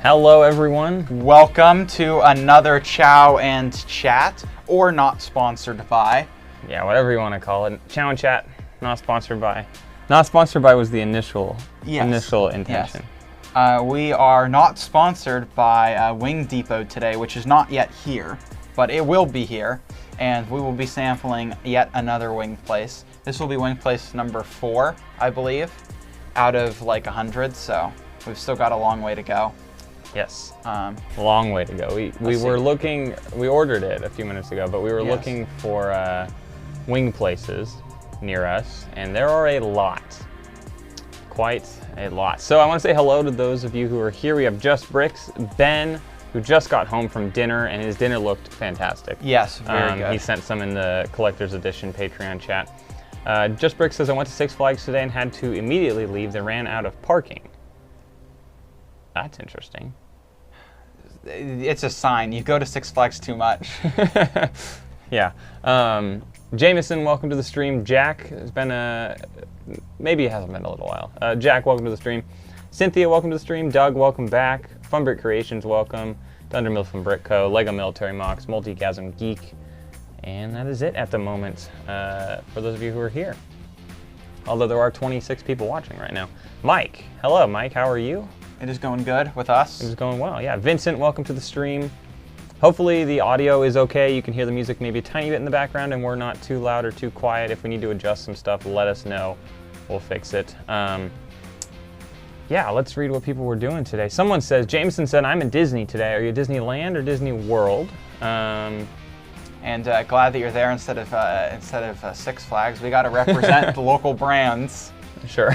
Hello, everyone. Welcome to another Chow and Chat, or not sponsored by. Yeah, whatever you want to call it. Chow and Chat, not sponsored by. Not sponsored by was the initial intention. Yes. We are not sponsored by Wing Depot today, which is not yet here, but it will be here, and we will be sampling yet another wing place. This will be wing place number 4, I believe, out of like 100, so we've still got a long way to go. Yes, long way to go. We were looking, we ordered it a few minutes ago, but we were looking for wing places near us, and there are a lot, quite a lot. So I want to say hello to those of you who are here. We have Just Bricks, Ben, who just got home from dinner, and his dinner looked fantastic. Yes, very good. He sent some in the Collector's Edition Patreon chat. Just Bricks says, I went to Six Flags today and had to immediately leave. They ran out of parking. That's interesting. It's a sign. You go to Six Flags too much. Yeah. Jameson, welcome to the stream. Jack has been maybe it hasn't been a little while. Jack, welcome to the stream. Cynthia, welcome to the stream. Doug, welcome back. Fun Brick Creations, welcome. Dundermill from Brick Co. Lego Military Mox, Multigasm Geek. And that is it at the moment for those of you who are here. Although there are 26 people watching right now. Mike, hello Mike, how are you? It is going good with us. It is going well, yeah. Vincent, welcome to the stream. Hopefully the audio is okay. You can hear the music maybe a tiny bit in the background and we're not too loud or too quiet. If we need to adjust some stuff, let us know. We'll fix it. Yeah, let's read what people were doing today. Someone says, Jameson said, I'm in Disney today. Are you at Disneyland or Disney World? And glad that you're there instead of Six Flags. We got to represent the local brands. Sure.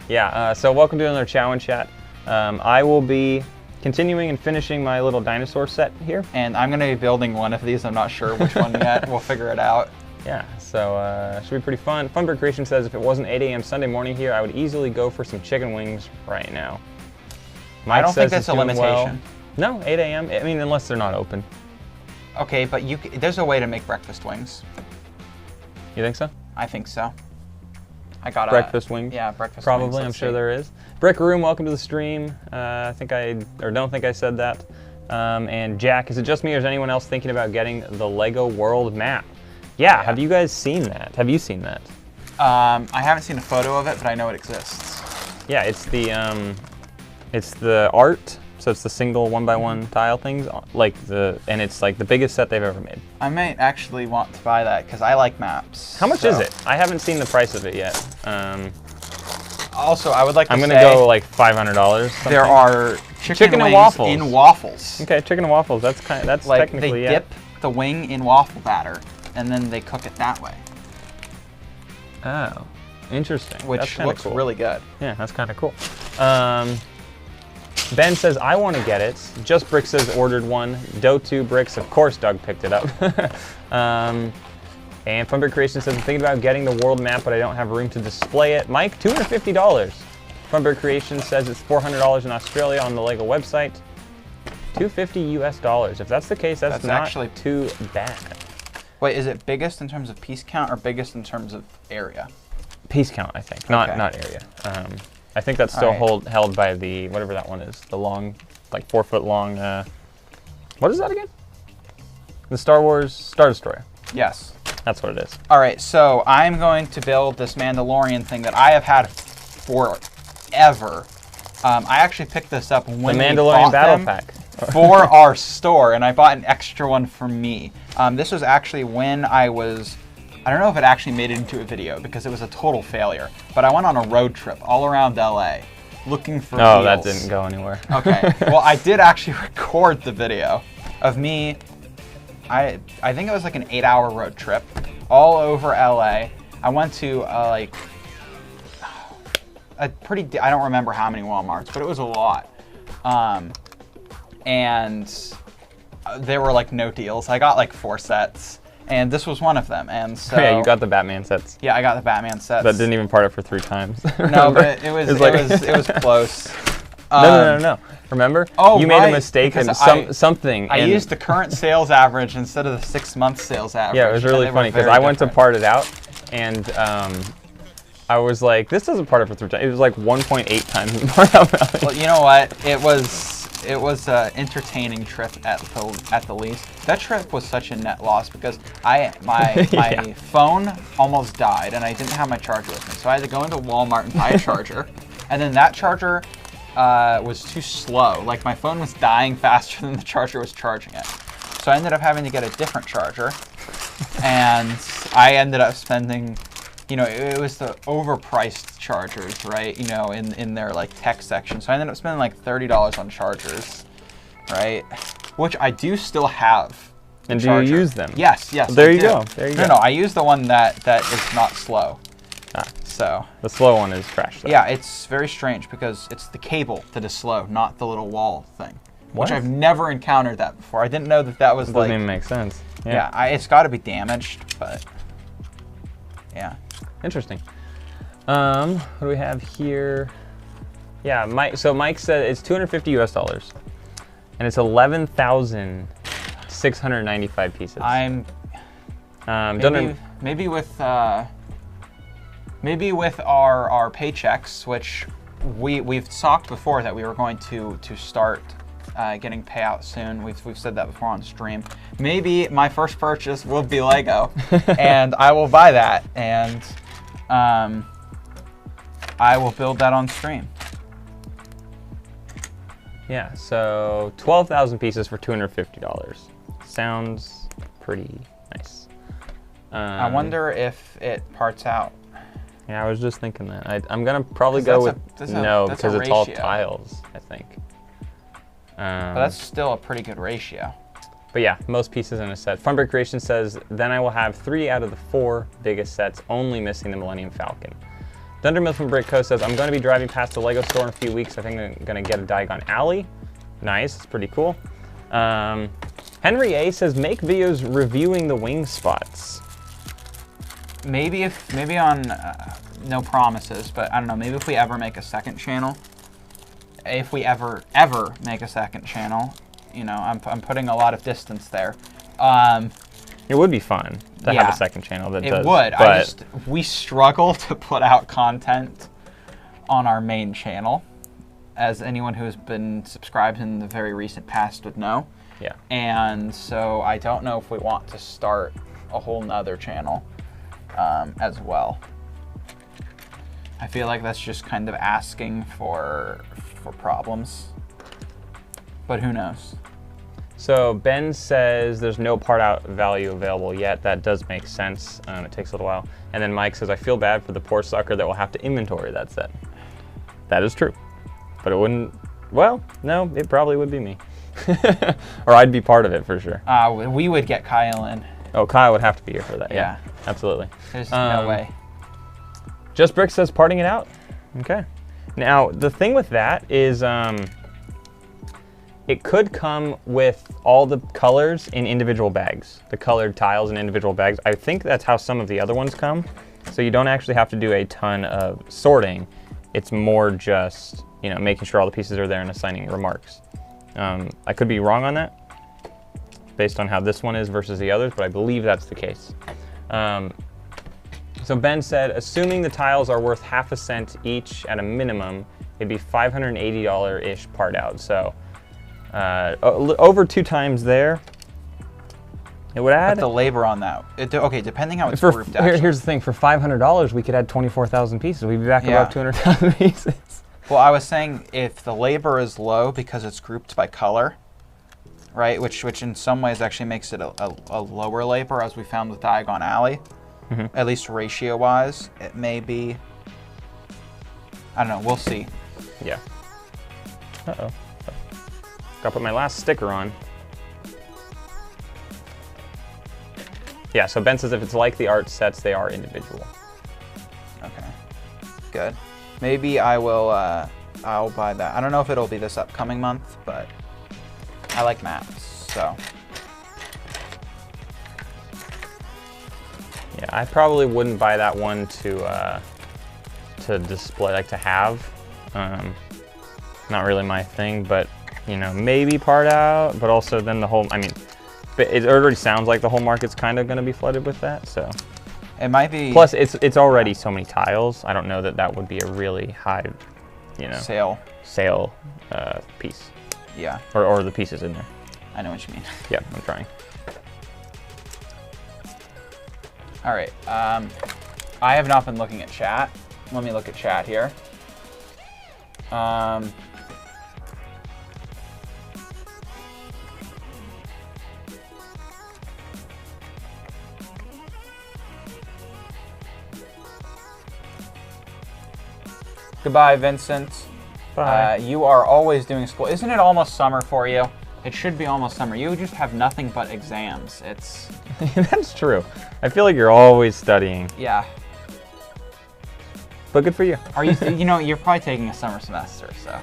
Yeah, so welcome to another Chow and Chat. I will be continuing and finishing my little dinosaur set here. And I'm going to be building one of these. I'm not sure which one yet. We'll figure it out. Yeah, so should be pretty fun. Funbird Creation says, if it wasn't 8 a.m. Sunday morning here, I would easily go for some chicken wings right now. Mike I don't think that's a limitation. Well. No, 8 a.m. I mean, unless they're not open. Okay, but there's a way to make breakfast wings. You think so? I think so. I got breakfast wings. Yeah, breakfast Probably, wings. I'm sure there is. Brick Room, welcome to the stream. I don't think I said that. And Jack, is it just me or is anyone else thinking about getting the Lego World map? Yeah, have you guys seen that? Have you seen that? I haven't seen a photo of it, but I know it exists. Yeah, it's the art. So it's the single 1x1 tile things, and it's like the biggest set they've ever made. I might actually want to buy that because I like maps. How much is it? I haven't seen the price of it yet. Also, I would like to say, I'm gonna go like $500. There are chicken and wings waffles in waffles. Okay, chicken and waffles. That's like technically they dip the wing in waffle batter and then they cook it that way. Oh, interesting. Which looks cool. really good. Yeah, that's kind of cool. Ben says, I want to get it. Just Bricks says, ordered one. Do2 Bricks, of course Doug picked it up. And Funbird Creation says, I'm thinking about getting the world map, but I don't have room to display it. Mike, $250. Funbird Creation says it's $400 in Australia on the Lego website. $250 US. If that's the case, that's not actually too bad. Wait, is it biggest in terms of piece count or biggest in terms of area? Piece count, I think, not area. I think that's still held by the, whatever that one is, the long, like 4 foot long, what is that again? The Star Wars Star Destroyer. Yes. That's what it is. All right, so I'm going to build this Mandalorian thing that I have had forever. I actually picked this up when the Mandalorian Battle Pack. For our store, and I bought an extra one for me. This was actually when I don't know if it actually made it into a video because it was a total failure, but I went on a road trip all around LA looking for deals. That didn't go anywhere. Okay, well I did actually record the video of me, I think it was like an 8-hour road trip all over LA. I went to I don't remember how many Walmarts, but it was a lot. And there were like no deals. I got like 4 sets. And this was one of them, and so... Yeah, you got the Batman sets. Yeah, I got the Batman sets. That didn't even part it for 3 times. No, but it was close. No. Remember? Oh, you made a mistake and something. I used the current sales average instead of the 6-month sales average. Yeah, it was really funny because I went to part it out, and I was like, this doesn't part out for 3 times. It was like 1.8 times the part out value. Well, you know what? It was an entertaining trip at the least. That trip was such a net loss because my phone almost died and I didn't have my charger with me, so I had to go into Walmart and buy a charger, and then that charger was too slow. Like, my phone was dying faster than the charger was charging it, so I ended up having to get a different charger, and I ended up spending. You know, it was the overpriced chargers, right? You know, in their like tech section. So I ended up spending like $30 on chargers, right? Which I do still have. And do you use them? Yes. There you go. There you go. No, I use the one that is not slow. So. The slow one is trash, though. Yeah, it's very strange because it's the cable that is slow, not the little wall thing. What? Which I've never encountered that before. I didn't know that was Doesn't even make sense. Yeah, it's got to be damaged, but yeah. Interesting. What do we have here? Yeah, Mike. So Mike said it's $250 US, and it's 11,695 pieces. Maybe with our paychecks, which we've talked before that we were going to start getting payout soon. We've said that before on stream. Maybe my first purchase will be Lego, and I will buy that, and I will build that on stream. Yeah, so 12,000 pieces for $250. Sounds pretty nice. I wonder if it parts out. Yeah, I was just thinking that. I'm gonna probably go with no because it's all tiles, I think. But that's still a pretty good ratio. But yeah, most pieces in a set. Funbreak Creation says, then I will have 3 out of the 4 biggest sets, only missing the Millennium Falcon. Thundermill from Brick Co says, I'm going to be driving past the Lego store in a few weeks. I think I'm going to get a Diagon Alley. Nice, it's pretty cool. Henry A says, make videos reviewing the wing spots. Maybe on, no promises, but I don't know, maybe if we ever make a second channel. If we ever make a second channel. You know, I'm putting a lot of distance there. It would be fun to have a second channel that does. It would. But we struggle to put out content on our main channel, as anyone who has been subscribed in the very recent past would know. Yeah. And so I don't know if we want to start a whole nother channel as well. I feel like that's just kind of asking for problems. But who knows? So Ben says there's no part out value available yet. That does make sense. It takes a little while. And then Mike says, I feel bad for the poor sucker that will have to inventory that set. That is true. But it wouldn't, well, no, it probably would be me. Or I'd be part of it for sure. We would get Kyle in. Oh, Kyle would have to be here for that. Yeah. Absolutely. There's no way. Just Brick says parting it out. Okay. Now, the thing with that is, it could come with all the colors in individual bags, the colored tiles in individual bags. I think that's how some of the other ones come. So you don't actually have to do a ton of sorting. It's more just, you know, making sure all the pieces are there and assigning remarks. I could be wrong on that based on how this one is versus the others, but I believe that's the case. So Ben said, assuming the tiles are worth half a cent each at a minimum, it'd be $580-ish part out. So over 2 times there, it would add. But the labor on that, okay, depending how it's grouped. Here's the thing: for $500, we could add 24,000 pieces. We'd be back about 200,000 pieces. Well, I was saying if the labor is low because it's grouped by color, right? Which in some ways actually makes it a lower labor, as we found with Diagon Alley. Mm-hmm. At least ratio-wise, it may be. I don't know. We'll see. Yeah. Uh-oh. Gotta put my last sticker on. Yeah, so Ben says if it's like the art sets, they are individual. Okay. Good. Maybe I will, I'll buy that. I don't know if it'll be this upcoming month, but I like maps, so. Yeah, I probably wouldn't buy that one to display, like to have. Not really my thing, but you know, maybe part out, but also then the whole, I mean, it already sounds like the whole market's kind of going to be flooded with that, so. It might be. Plus, it's already so many tiles. I don't know that would be a really high, sale piece. Yeah. Or the pieces in there. I know what you mean. Yeah, I'm trying. All right. I have not been looking at chat. Let me look at chat here. Goodbye, Vincent. Bye. You are always doing school. Isn't it almost summer for you? It should be almost summer. You just have nothing but exams. It's... That's true. I feel like you're always studying. Yeah. But good for you. Are you? You're probably taking a summer semester, so.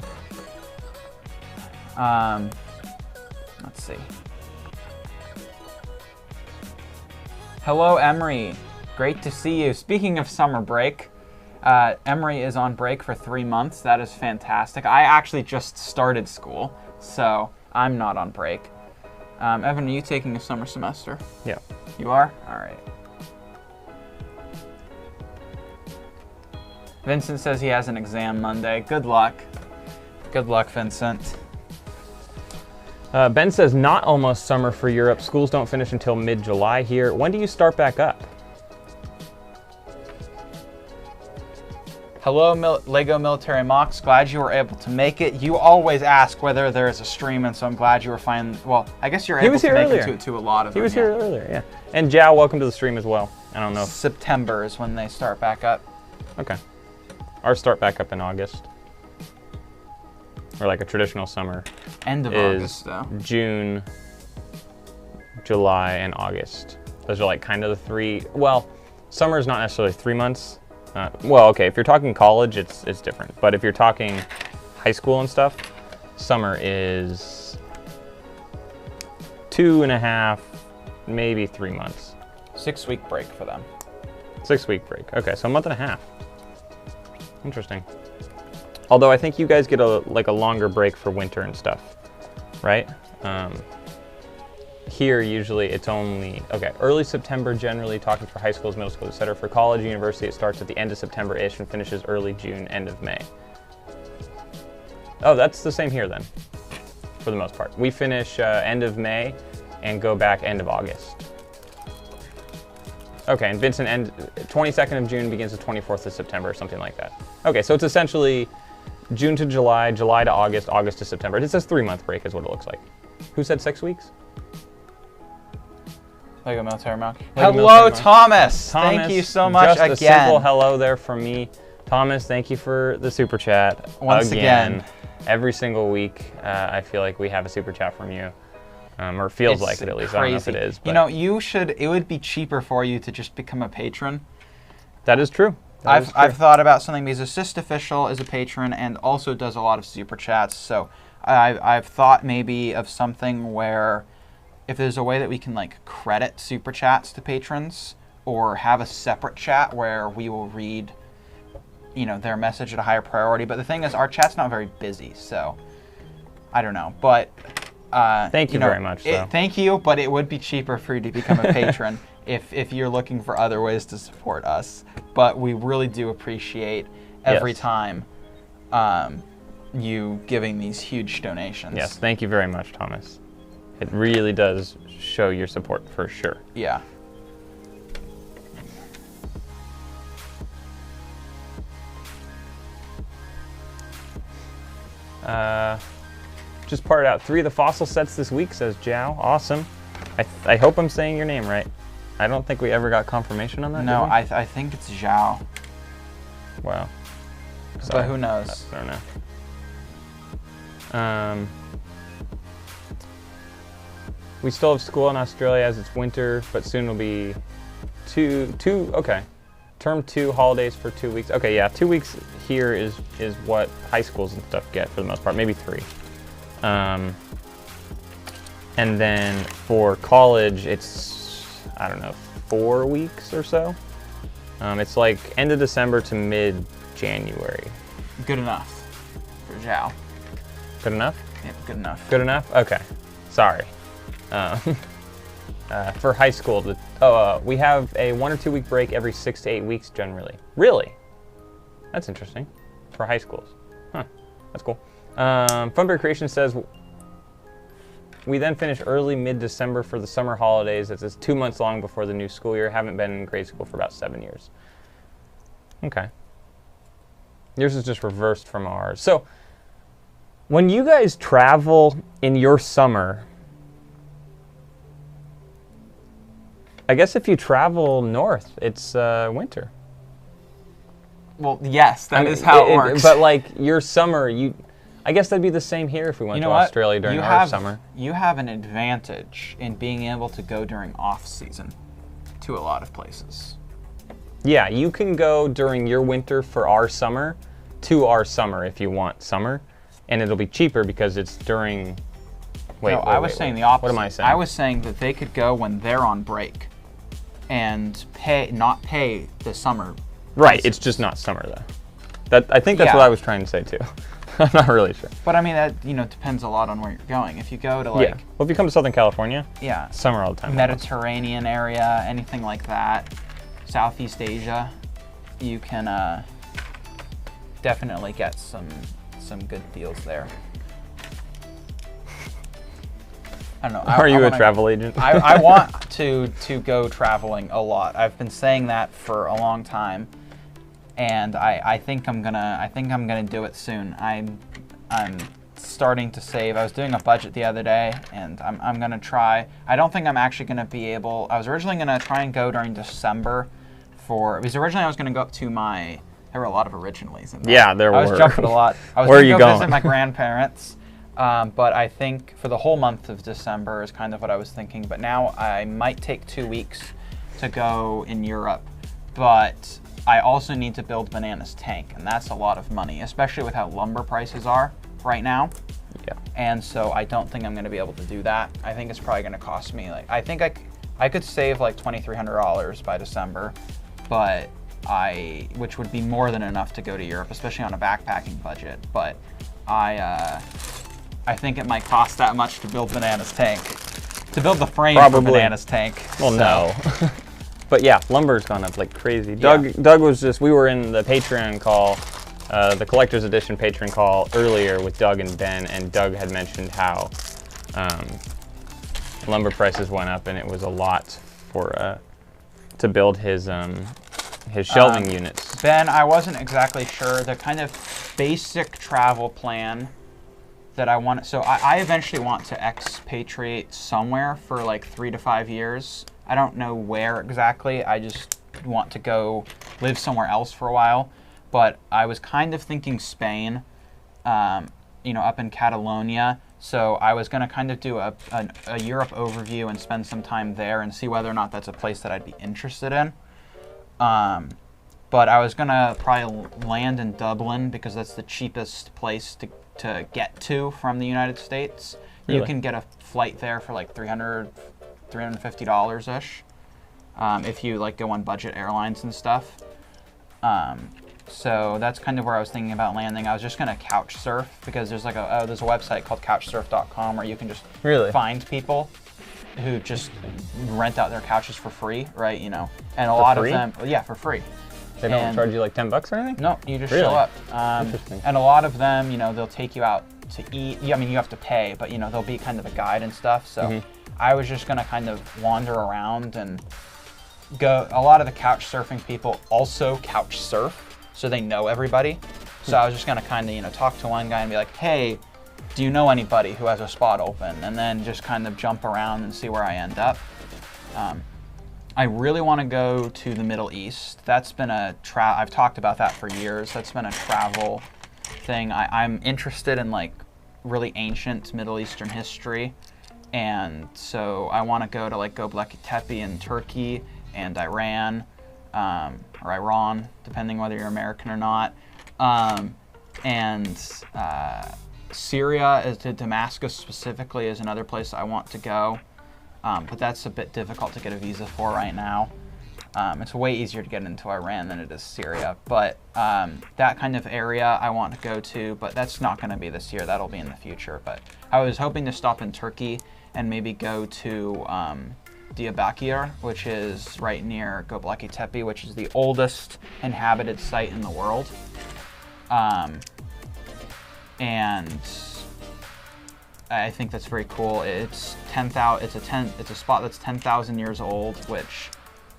Let's see. Hello, Emery. Great to see you. Speaking of summer break, Emery is on break for 3 months. That is fantastic. I actually just started school, so I'm not on break. Evan, are you taking a summer semester? Yeah. You are? All right. Vincent says he has an exam Monday. Good luck. Good luck, Vincent. Ben says not almost summer for Europe. Schools don't finish until mid-July here. When do you start back up? Hello, Lego Military Mox. Glad you were able to make it. You always ask whether there is a stream, and so I'm glad you were fine. Well, I guess you're able to make it to a lot of them. He was here earlier, yeah. And Chow, welcome to the stream as well. I don't know. September is when they start back up. Okay. Ours start back up in August. Or like a traditional summer. End of August, though. June, July, and August. Those are like kind of the three. Well, summer is not necessarily 3 months. Well, okay, if you're talking college, it's different. But if you're talking high school and stuff, summer is 2.5, maybe 3 months. 6-week break for them. 6-week break. Okay, so a month and a half. Interesting. Although I think you guys get a longer break for winter and stuff, right? Here, usually it's only, early September generally, talking for high schools, middle schools, etc. For college, university, it starts at the end of September-ish and finishes early June, end of May. Oh, that's the same here then, for the most part. We finish end of May and go back end of August. Okay, and Vincent, 22nd of June begins the 24th of September, or something like that. Okay, so it's essentially June to July, July to August, August to September. It says 3-month break is what it looks like. Who said 6 weeks? Lego Military Mock. Hello, Thomas. Thank you so much again. Just a simple hello there from me. Thomas, thank you for the super chat. Once again. Every single week, I feel like we have a super chat from you. Or feels like it at least. Crazy. I don't know if it is. But it would be cheaper for you to just become a patron. That is true. I've thought about something because Assist Official is a patron and also does a lot of super chats. So I've thought maybe of something where if there's a way that we can credit super chats to patrons or have a separate chat where we will read their message at a higher priority. But the thing is, our chat's not very busy, so I don't know. But thank you very much. Thank you, but it would be cheaper for you to become a patron if you're looking for other ways to support us. But we really do appreciate every time you giving these huge donations. Yes, thank you very much, Thomas. It really does show your support for sure. Yeah. Just parted out 3 of the fossil sets this week, says Chow. Awesome. I hope I'm saying your name right. I don't think we ever got confirmation on that. No, I think it's Zhao. Wow. But who knows? I don't know. We still have school in Australia as it's winter, but soon will be term 2 holidays for 2 weeks. Okay, yeah, 2 weeks here is what high schools and stuff get for the most part, maybe 3. And then for college, it's, I don't know, 4 weeks or so. It's like end of December to mid-January. Good enough for Zhao. Good enough? Yep, good enough. Good enough? Okay. Sorry. for high school, we have a 1 or 2 week break every 6 to 8 weeks generally. Really? That's interesting. For high schools. Huh. That's cool. Funberry Creation says, we then finish early mid-December for the summer holidays. It's 2 months long before the new school year. Haven't been in grade school for about 7 years. Okay. Yours is just reversed from ours. So, when you guys travel in your summer, I guess if you travel north, it's winter. Well, yes, that is how it works. But like your summer, I guess that'd be the same here if we went to Australia during our summer. You have an advantage in being able to go during off-season to a lot of places. Yeah, you can go during your winter for our summer to our summer if you want summer, and it'll be cheaper because it's during... I was saying the opposite. What am I saying? I was saying that they could go when they're on break and not pay the summer. Right, it's just not summer though. I think that's what I was trying to say too. I'm not really sure. But I mean, that depends a lot on where you're going. If you go to Well, if you come to Southern California, summer all the time. Mediterranean area, anything like that, Southeast Asia, you can definitely get some good deals there. I don't know. Are you a travel agent? I want to go traveling a lot. I've been saying that for a long time, and I think I'm gonna do it soon. I'm starting to save. I was doing a budget the other day, and I'm gonna try. I don't think I'm actually gonna be able. I was originally gonna try and go during December because originally I was gonna go up to there were a lot of originals in there. Yeah, there were. I was jumping a lot. I was Where are you going? going? Visit my grandparents. But I think for the whole month of December is kind of what I was thinking. But now I might take 2 weeks to go in Europe. But I also need to build Banana's tank, and that's a lot of money, especially with how lumber prices are right now. Yeah. And so I don't think I'm going to be able to do that. I think it's probably going to cost me I think I could save like $2,300 by December, but which would be more than enough to go to Europe, especially on a backpacking budget. But I think it might cost that much to build Banana's tank. To build the frame for Banana's tank. Well, no. But yeah, lumber's gone up like crazy. Doug was we were in the Patreon call, the Collector's Edition Patreon call earlier with Doug and Ben, and Doug had mentioned how lumber prices went up, and it was a lot to build his shelving units. Ben, I wasn't exactly sure. The kind of basic travel plan that I want. So I eventually want to expatriate somewhere for like 3 to 5 years. I don't know where exactly. I just want to go live somewhere else for a while. But I was kind of thinking Spain, up in Catalonia. So I was going to kind of do a Europe overview and spend some time there and see whether or not that's a place that I'd be interested in. But I was going to probably land in Dublin because that's the cheapest place to get to from the United States. Really? You can get a flight there for like $350-ish if you go on budget airlines and stuff. So that's kind of where I was thinking about landing. I was just gonna couch surf because there's there's a website called couchsurf.com where you can just find people who just rent out their couches for free, right? And a lot of them, for free. They don't charge you like $10 or anything? No, you just show up. Interesting. And a lot of them, they'll take you out to eat. I mean, you have to pay, but they'll be kind of a guide and stuff. So I was just gonna kind of wander around and go. A lot of the couch surfing people also couch surf, so they know everybody. So I was just gonna kind of talk to one guy and be like, hey, do you know anybody who has a spot open? And then just kind of jump around and see where I end up. I really want to go to the Middle East. That's been I've talked about that for years. That's been a travel thing. I'm interested in really ancient Middle Eastern history. And so I want to go to Göbekli Tepe in Turkey and Iran, or Iran, depending whether you're American or not. And Syria, to Damascus specifically, is another place I want to go. But that's a bit difficult to get a visa for right now. It's way easier to get into Iran than it is Syria. But that kind of area I want to go to, but that's not going to be this year. That'll be in the future. But I was hoping to stop in Turkey and maybe go to Diyarbakir, which is right near Göbekli Tepe, which is the oldest inhabited site in the world. And I think that's very cool. It's 10,000. It's a spot that's 10,000 years old, which,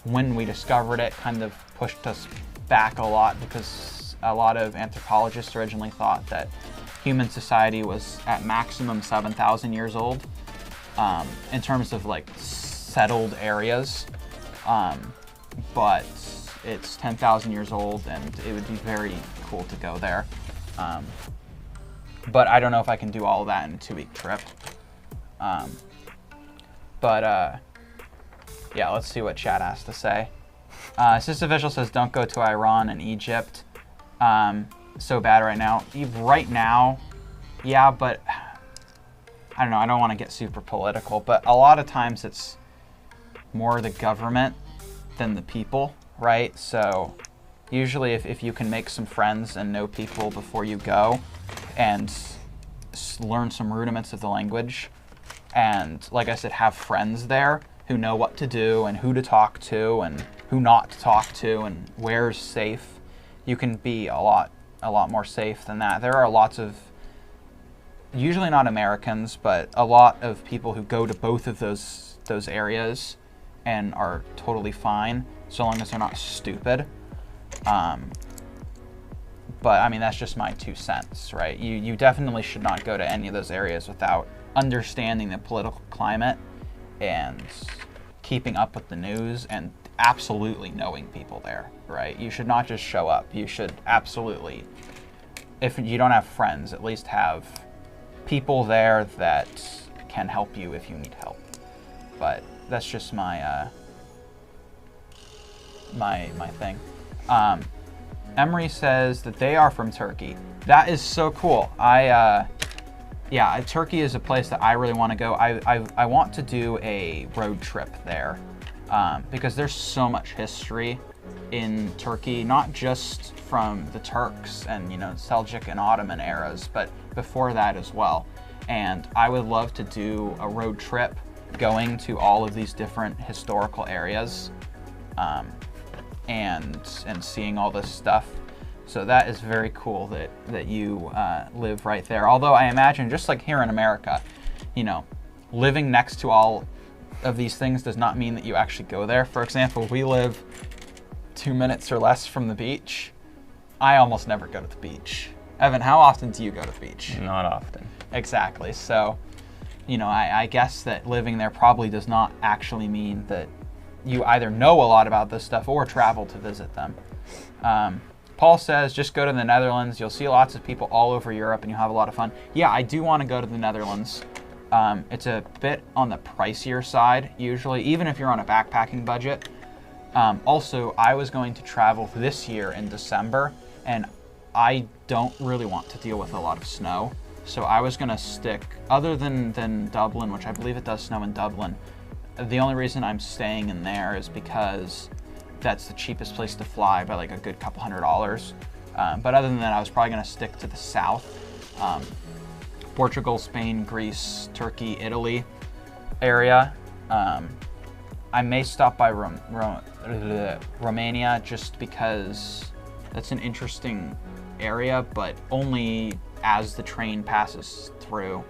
when we discovered it, kind of pushed us back a lot, because a lot of anthropologists originally thought that human society was at maximum 7,000 years old, in terms of like settled areas. But it's 10,000 years old, and it would be very cool to go there. But I don't know if I can do all of that in a 2-week trip. Yeah, let's see what chat has to say. Assistant Official says, don't go to Iran and Egypt. So bad right now. Right now, yeah, but I don't know. I don't want to get super political, but a lot of times it's more the government than the people, right? So usually if you can make some friends and know people before you go, and learn some rudiments of the language, and like I said, have friends there who know what to do and who to talk to and who not to talk to and where's safe, you can be a lot more safe than that. There are lots of, usually not Americans, but a lot of people who go to both of those areas and are totally fine, so long as they're not stupid. But I mean, that's just my 2 cents, right? You definitely should not go to any of those areas without understanding the political climate and keeping up with the news and absolutely knowing people there, right? You should not just show up. You should absolutely, if you don't have friends, at least have people there that can help you if you need help. But that's just my my thing. Emery says that they are from Turkey. That is so cool. Yeah, Turkey is a place that I really want to go. I want to do a road trip there, because there's so much history in Turkey, not just from the Turks and, you know, Seljuk and Ottoman eras, but before that as well. And I would love to do a road trip going to all of these different historical areas, and seeing all this stuff. So that is very cool that you live right there. Although I imagine, just like here in America, you know, living next to all of these things does not mean that you actually go there. For example, we live 2 minutes or less from the beach. I almost never go to the beach. Evan, how often do you go to the beach? Not often. Exactly. So, you know, I guess that living there probably does not actually mean that you either know a lot about this stuff or travel to visit them. Paul says, just go to the Netherlands. You'll see lots of people all over Europe and you'll have a lot of fun. Yeah, I do want to go to the Netherlands. It's a bit on the pricier side, usually, even if you're on a backpacking budget. Also, I was going to travel this year in December, and I don't really want to deal with a lot of snow. So I was going to stick, other than Dublin, which I believe it does snow in Dublin, the only reason I'm staying in there is because that's the cheapest place to fly by like a good couple $100. But other than that, I was probably going to stick to the south. Portugal, Spain, Greece, Turkey, Italy area. I may stop by Romania just because that's an interesting area, but only as the train passes through.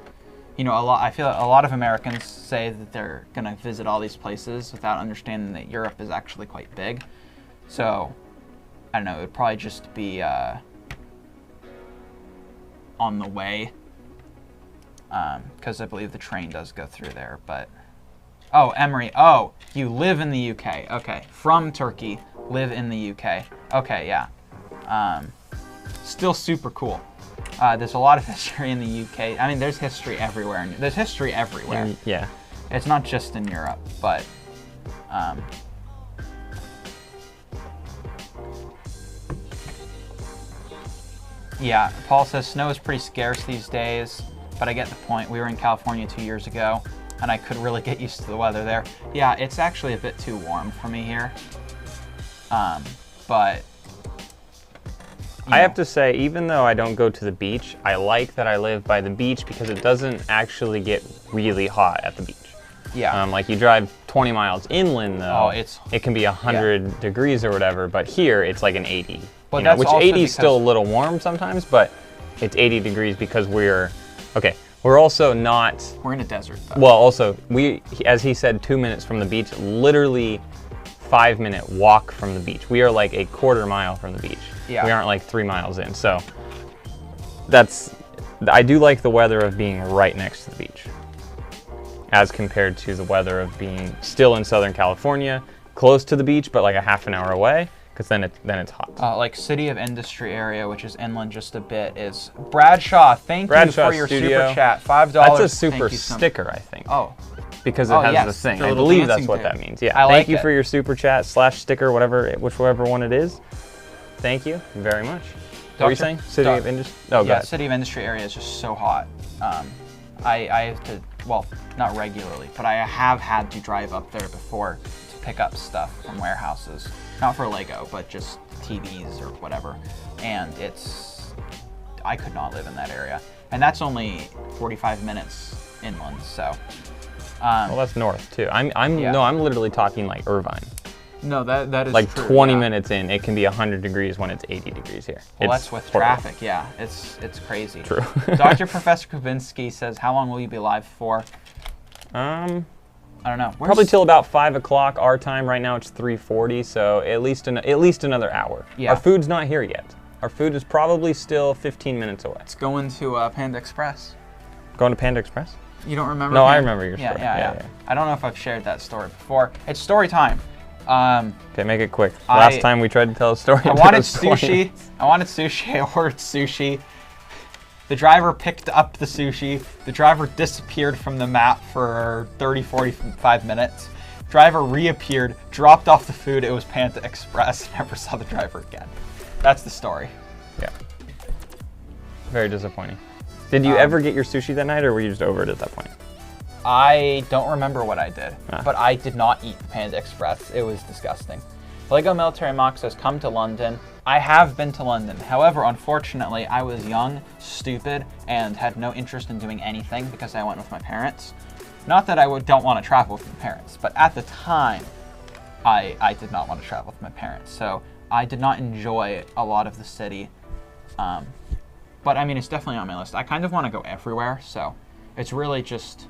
You know, I feel a lot of Americans say that they're going to visit all these places without understanding that Europe is actually quite big. So, I don't know, it would probably just be on the way, because I believe the train does go through there. But, oh, Emery, oh, you live in the UK. Okay, from Turkey, live in the UK. Okay, yeah. Still super cool. There's a lot of history in the UK. I mean, there's history everywhere. There's history everywhere. Yeah. It's not just in Europe, but yeah, Paul says snow is pretty scarce these days, but I get the point. We were in California 2 years ago, and I could really get used to the weather there. Yeah, it's actually a bit too warm for me here. But I have to say, even though I don't go to the beach, I like that I live by the beach because it doesn't actually get really hot at the beach. Yeah. Like you drive 20 miles inland, though, Oh, it can be 100 degrees or whatever. But here, it's like an 80. But you know, that's which also 80 is still a little warm sometimes, but it's 80 degrees because we're also not. We're in a desert, though. Well, also as he said, 2 minutes from the beach. Literally, 5-minute walk from the beach. We are like a quarter mile from the beach. Yeah. We aren't like 3 miles in. So I do like the weather of being right next to the beach, as compared to the weather of being still in Southern California, close to the beach, but like a half an hour away, because then it's hot. Like City of Industry area, which is inland just a bit, is Bradshaw. Thank you for your Studio. super chat. $5. That's a super sticker, I think. Oh. Because it has yes, the thing. the I little believe dancing that's what thing. that means. Yeah. I Thank like you it. for your super chat / sticker, whichever one it is. Thank you very much. What were you saying? City of Industry? Oh, yeah, God. City of Industry area is just so hot. I have to, well, not regularly, but I have had to drive up there before to pick up stuff from warehouses. Not for Lego, but just TVs or whatever. And I could not live in that area. And that's only 45 minutes inland, so. Well, that's north too. I'm literally talking like Irvine. No, that is like true, 20 yeah. minutes in, it can be 100 degrees when it's 80 degrees here. Well, It's that's with horrible. traffic, yeah. It's crazy. True. Dr. Professor Kubinski says, how long will you be live for? I don't know. Probably till about 5 o'clock our time. Right now it's 3:40, so at least another hour. Yeah. Our food's not here yet. Our food is probably still 15 minutes away. It's going to Panda Express. Going to Panda Express? You don't remember? No, Panda? I remember your story. Yeah. I don't know if I've shared that story before. It's story time. Okay, make it quick. Last time we tried to tell a story. I wanted sushi. I ordered sushi. The driver picked up the sushi. The driver disappeared from the map for 30, 45 minutes. Driver reappeared, dropped off the food. It was Panda Express. Never saw the driver again. That's the story. Yeah. Very disappointing. Did you ever get your sushi that night, or were you just over it at that point? I don't remember what I did, but I did not eat the Panda Express. It was disgusting. Lego Military Mock says, come to London. I have been to London. However, unfortunately, I was young, stupid, and had no interest in doing anything because I went with my parents. Not that I don't want to travel with my parents, but at the time, I did not want to travel with my parents. So I did not enjoy a lot of the city. But I mean, it's definitely on my list. I kind of want to go everywhere, so it's really just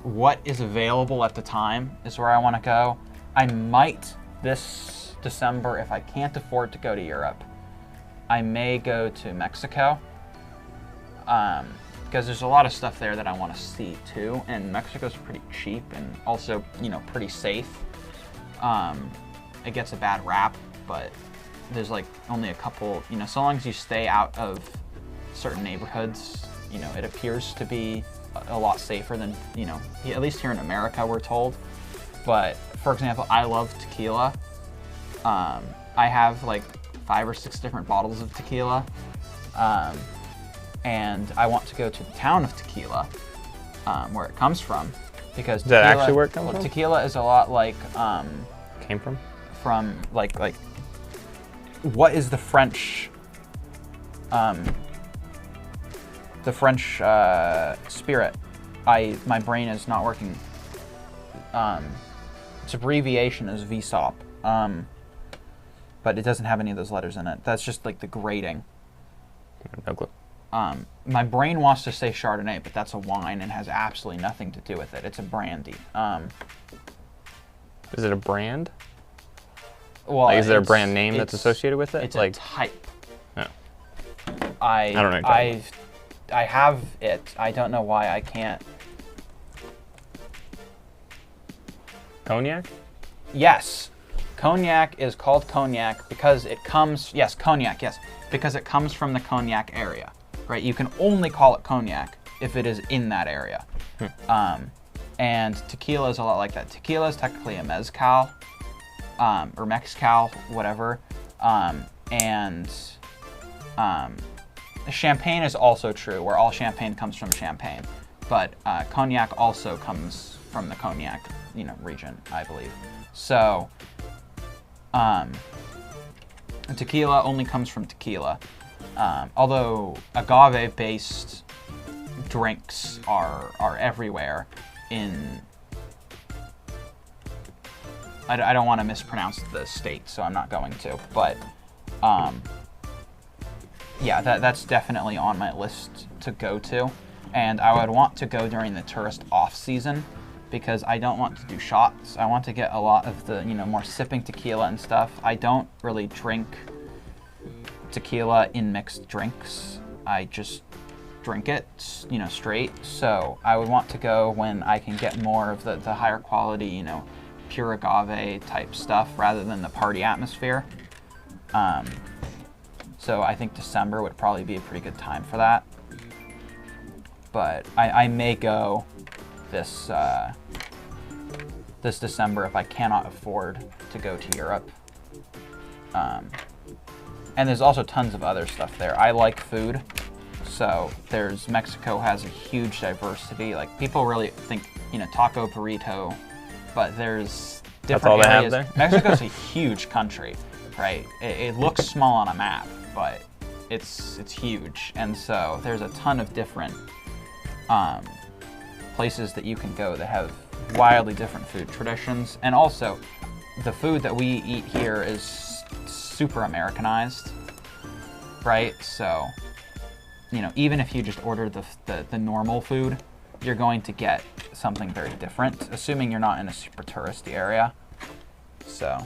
what is available at the time is where I want to go. I might this December, if I can't afford to go to Europe, I may go to Mexico, because there's a lot of stuff there that I want to see too, and Mexico's pretty cheap and also, you know, pretty safe. It gets a bad rap, but there's like only a couple, you know, so long as you stay out of certain neighborhoods, you know, it appears to be a lot safer than, you know, at least here in America, we're told. But for example, I love tequila. I have like 5 or 6 different bottles of tequila. And I want to go to the town of Tequila, where it comes from, because Is that actually where it comes from? Tequila is a lot like Came from? From like what is the French spirit? My brain is not working. Its abbreviation is VSOP, but it doesn't have any of those letters in it. That's just like the grading. No clue. My brain wants to say Chardonnay, but that's a wine and has absolutely nothing to do with it. It's a brandy. Is it a brand? Well, like, is there a brand name that's associated with it? It's like, a type. No. I don't know. I have it. I don't know why I can't. Cognac? Yes. Cognac is called cognac because it comes, yes, cognac, yes, because it comes from the cognac area, right? You can only call it cognac if it is in that area. And tequila is a lot like that. Tequila is technically a mezcal, or mezcal, whatever. Champagne is also true, where all champagne comes from Champagne. But cognac also comes from the cognac, you know, region, I believe. So, tequila only comes from tequila. Although agave-based drinks are everywhere in I don't want to mispronounce the state, so I'm not going to. But yeah, that's definitely on my list to go to. And I would want to go during the tourist off season because I don't want to do shots. I want to get a lot of the, more sipping tequila and stuff. I don't really drink tequila in mixed drinks. I just drink it, straight. So I would want to go when I can get more of the higher quality, pure agave type stuff rather than the party atmosphere. So I think December would probably be a pretty good time for that. But I may go this December if I cannot afford to go to Europe. And there's also tons of other stuff there. I like food. So Mexico has a huge diversity. Like people really think, taco, burrito, but there's different areas. That's all they have there? Mexico's a huge country, right? It looks small on a map, but it's huge. And so there's a ton of different places that you can go that have wildly different food traditions. And also, the food that we eat here is super Americanized, right? So, even if you just order the normal food, you're going to get something very different, assuming you're not in a super touristy area. So,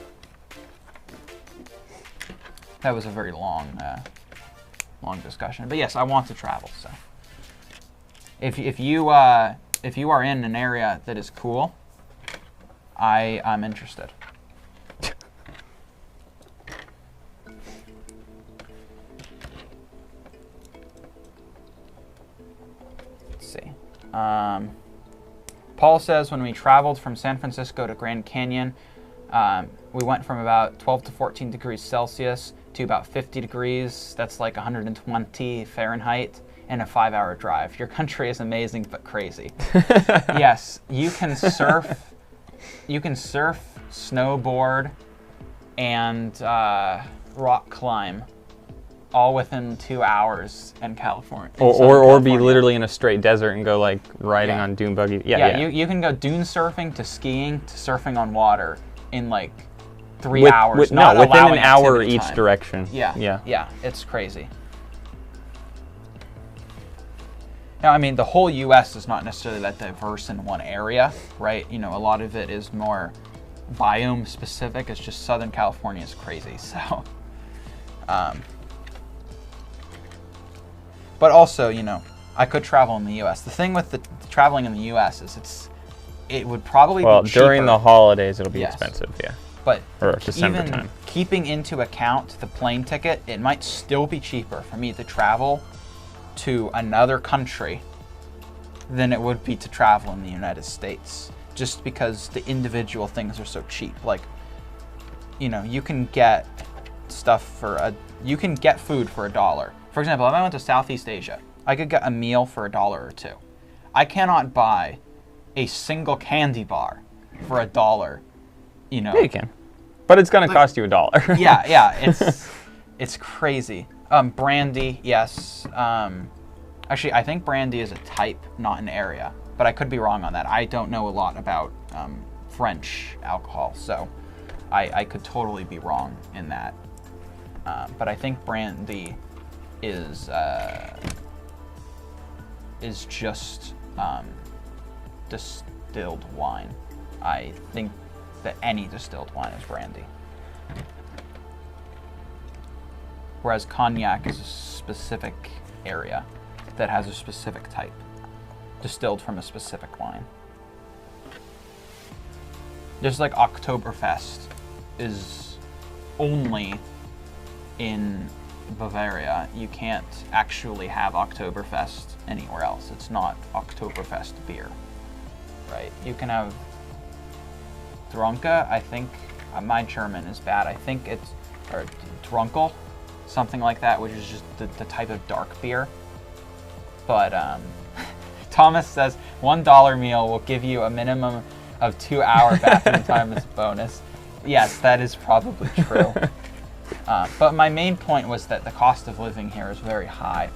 that was a very long discussion. But yes, I want to travel, so. If you are in an area that is cool, I'm interested. Let's see. Paul says when we traveled from San Francisco to Grand Canyon, we went from about 12 to 14 degrees Celsius to about 50 degrees. That's like 120 Fahrenheit. And a 5-hour drive. Your country is amazing but crazy. Yes, you can surf, snowboard, and rock climb, all within 2 hours in California. Or be literally in a straight desert and go like riding on dune buggy. Yeah. You can go dune surfing to skiing to surfing on water in like 3 hours. Within an hour each direction. Yeah, it's crazy. Now, I mean, the whole U.S. is not necessarily that diverse in one area, right? A lot of it is more biome specific. It's just Southern California is crazy, so. But also, I could travel in the U.S. The thing with the traveling in the U.S. is it would probably be cheaper. During the holidays, it'll be expensive, yeah. But or December even time. Keeping into account the plane ticket, it might still be cheaper for me to travel to another country than it would be to travel in the United States, just because the individual things are so cheap. Like, you can get you can get food for $1. For example, if I went to Southeast Asia, I could get a meal for $1 or $2. I cannot buy a single candy bar for $1. Yeah, you can, but it's gonna cost you $1. yeah, it's crazy. Brandy, yes. Actually, I think brandy is a type, not an area, but I could be wrong on that. I don't know a lot about French alcohol, so I could totally be wrong in that. But I think brandy is just distilled wine. I think that any distilled wine is brandy. Whereas cognac is a specific area that has a specific type, distilled from a specific wine. Just like Oktoberfest is only in Bavaria. You can't actually have Oktoberfest anywhere else. It's not Oktoberfest beer, right? You can have Trunke, I think, my German is bad. I think it's, or Trunkel, something like that, which is just the type of dark beer. But Thomas says $1 meal will give you a minimum of 2-hour bathroom time as a bonus. Yes, that is probably true. But my main point was that the cost of living here is very high.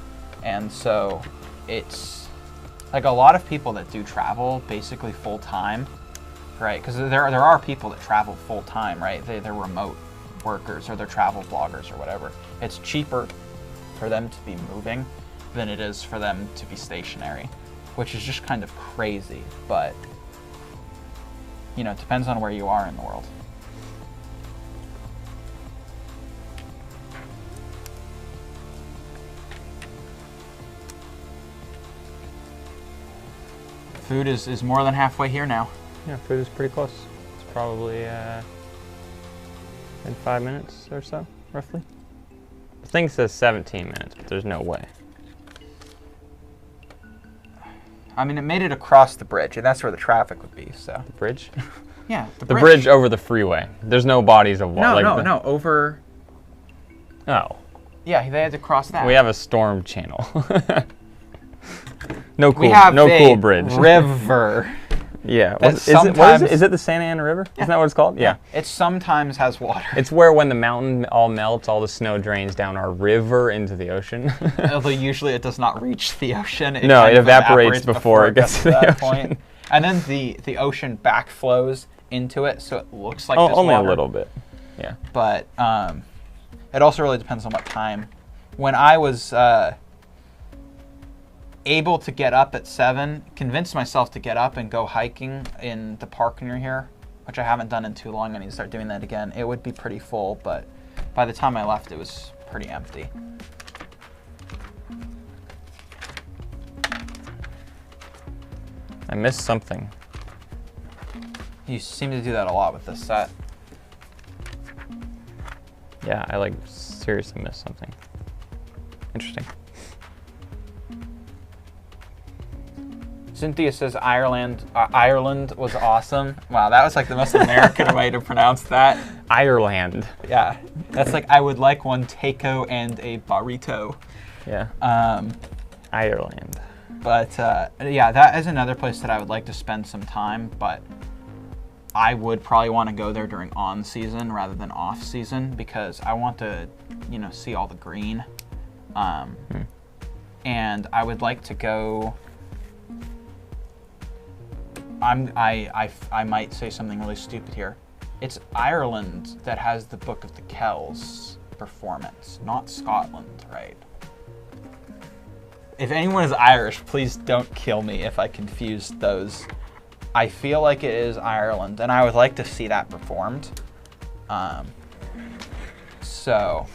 And so it's like a lot of people that do travel basically full time right? Because there are people that travel full time, right? They're remote workers or they're travel bloggers or whatever. It's cheaper for them to be moving than it is for them to be stationary, which is just kind of crazy. But you know, it depends on where you are in the world. Food is more than halfway here now. Yeah, food is pretty close. It's probably in 5 minutes or so, roughly. The thing says 17 minutes, but there's no way. I mean, it made it across the bridge, and that's where the traffic would be, so. The bridge? Yeah, the bridge over the freeway. There's no bodies of water. No, over... Oh. Yeah, they had to cross that. We have a storm channel. No cool, we have cool bridge. River. Yeah. Is it the Santa Ana River? Yeah. Isn't that what it's called? Yeah. It sometimes has water. It's where when the mountain all melts, all the snow drains down our river into the ocean. Although usually it does not reach the ocean. It evaporates before it gets to the ocean. Point. And then the ocean backflows into it, so it looks like there's only water. A little bit. Yeah. But it also really depends on what time. When I was able to get up at 7, convinced myself to get up and go hiking in the park near here, which I haven't done in too long. I need to start doing that again. It would be pretty full, but by the time I left, it was pretty empty. I missed something. You seem to do that a lot with this set. Yeah, I seriously missed something. Interesting. Cynthia says Ireland was awesome. Wow, that was like the most American way to pronounce that. Ireland. Yeah, that's like I would like one taco and a burrito. Yeah. Ireland. But yeah, that is another place that I would like to spend some time, but I would probably want to go there during on season rather than off season because I want to, you know, see all the green. And I would like to go. I might say something really stupid here. It's Ireland that has the Book of the Kells performance, not Scotland, right? If anyone is Irish, please don't kill me if I confuse those. I feel like it is Ireland, and I would like to see that performed. So,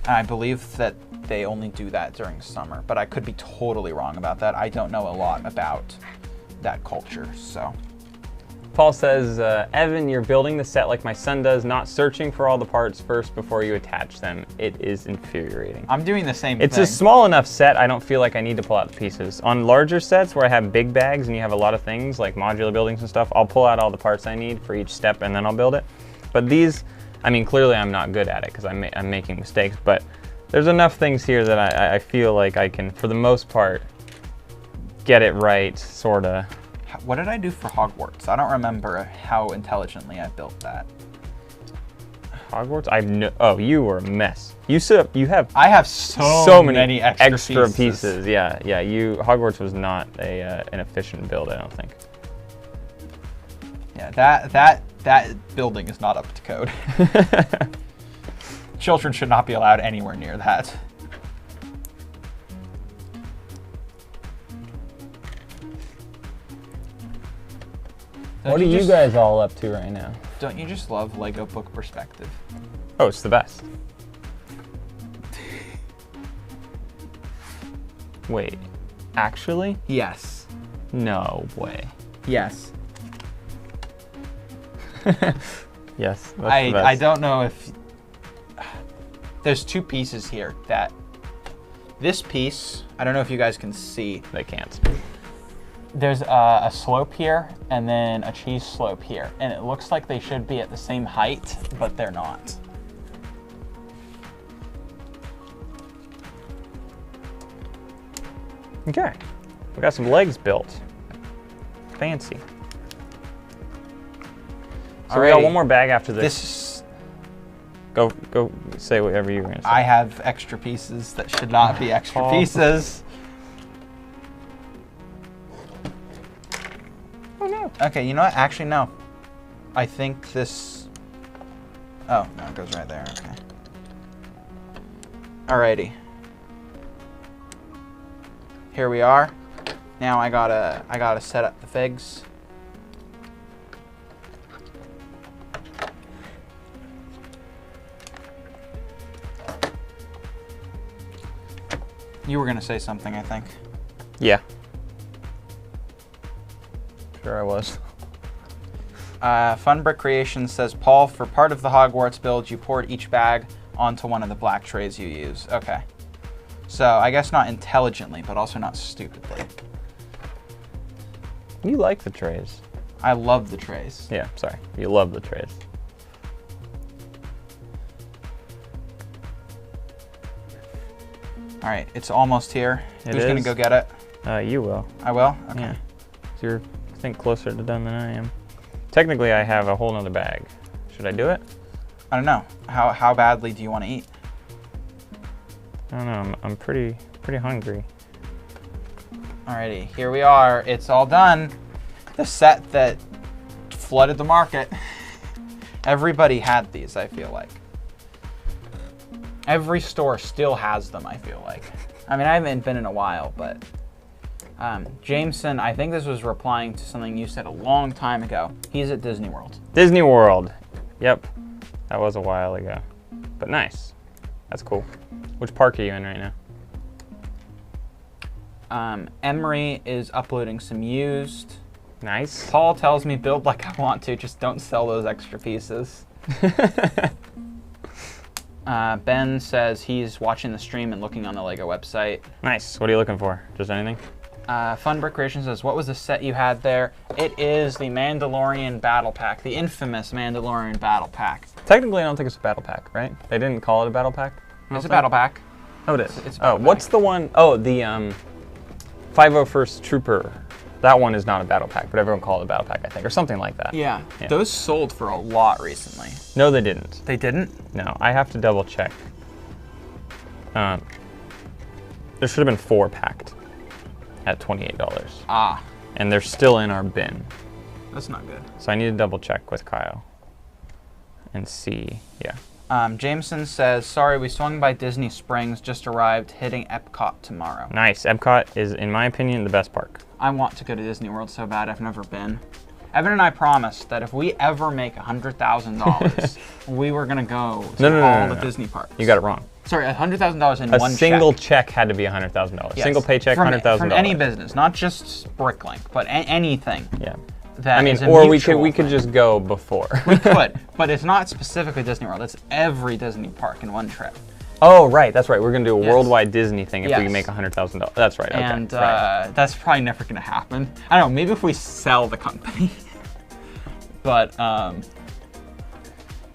I believe that they only do that during summer, but I could be totally wrong about that. I don't know a lot about that culture, so. Paul says, Evan, you're building the set like my son does, not searching for all the parts first before you attach them. It is infuriating. I'm doing the same thing. It's a small enough set, I don't feel like I need to pull out the pieces. On larger sets where I have big bags and you have a lot of things, like modular buildings and stuff, I'll pull out all the parts I need for each step and then I'll build it. But these, I mean, clearly I'm not good at it because I'm making mistakes, but there's enough things here that I feel like I can, for the most part, get it right, sorta. What did I do for Hogwarts? I don't remember how intelligently I built that. Hogwarts? Oh, you were a mess. I have so many extra pieces. Yeah. Hogwarts was not an efficient build, I don't think. Yeah, that building is not up to code. Children should not be allowed anywhere near that. What are you guys all up to right now? Don't you just love Lego book perspective? Oh, it's the best. Wait, actually? Yes. No way. Yes. Yes, that's the best. I don't know if... There's two pieces here that... This piece, I don't know if you guys can see. They can't. There's a slope here and then a cheese slope here. And it looks like they should be at the same height, but they're not. Okay, we got some legs built. Fancy. So we got one more bag after this. Go say whatever you were gonna say. I have extra pieces that should not be extra pieces. Oh no. Okay, you know what? Actually, no. I think this... Oh, no, it goes right there. Okay. Alrighty. Here we are. Now I gotta set up the figs. You were gonna say something, I think. Yeah. Sure I was. Fun Brick Creation says, Paul, for part of the Hogwarts build, you poured each bag onto one of the black trays you use. Okay. So I guess not intelligently, but also not stupidly. You like the trays. I love the trays. Yeah, sorry. You love the trays. All right, it's almost here. Who's gonna go get it? You will. I will? Okay. Yeah. So you're, I think, closer to done than I am. Technically, I have a whole nother bag. Should I do it? I don't know. How badly do you want to eat? I don't know. I'm pretty hungry. Alrighty, here we are. It's all done. The set that flooded the market. Everybody had these, I feel like. Every store still has them, I feel like. I mean, I haven't been in a while, but Jameson, I think this was replying to something you said a long time ago. He's at Disney World. Disney World. Yep. That was a while ago. But nice. That's cool. Which park are you in right now? Emery is uploading some used. Nice. Paul tells me build like I want to, just don't sell those extra pieces. Ben says he's watching the stream and looking on the LEGO website. Nice. What are you looking for? Just anything? Fun Brick Creation says, what was the set you had there? It is the Mandalorian Battle Pack, the infamous Mandalorian Battle Pack. Technically, I don't think it's a battle pack, right? They didn't call it a battle pack? It's a battle pack. Oh, it is. It's a oh, battle what's pack. the one? Oh, the 501st Trooper. That one is not a battle pack, but everyone called it a battle pack, I think, or something like that. Yeah. Those sold for a lot recently. No, they didn't. They didn't? No, I have to double check. There should have been 4 packed at $28. Ah. And they're still in our bin. That's not good. So I need to double check with Kyle and see. Yeah. Jameson says, sorry, we swung by Disney Springs, just arrived, hitting Epcot tomorrow. Nice. Epcot is, in my opinion, the best park. I want to go to Disney World so bad. I've never been. Evan and I promised that if we ever make $100,000, we were going to go to all the Disney parks. You got it wrong. Sorry, $100,000 in one check. A single check had to be $100,000. Yes. Single paycheck, $100,000. From any business, not just BrickLink, but anything. Yeah. That I mean, is a or we mutual could thing. just go before. We could, but it's not specifically Disney World. It's every Disney park in one trip. Oh, right. That's right. We're going to do a Yes. worldwide Disney thing if we Yes. can make $100,000. That's right. Okay. And right. that's probably never going to happen. I don't know. Maybe if we sell the company. But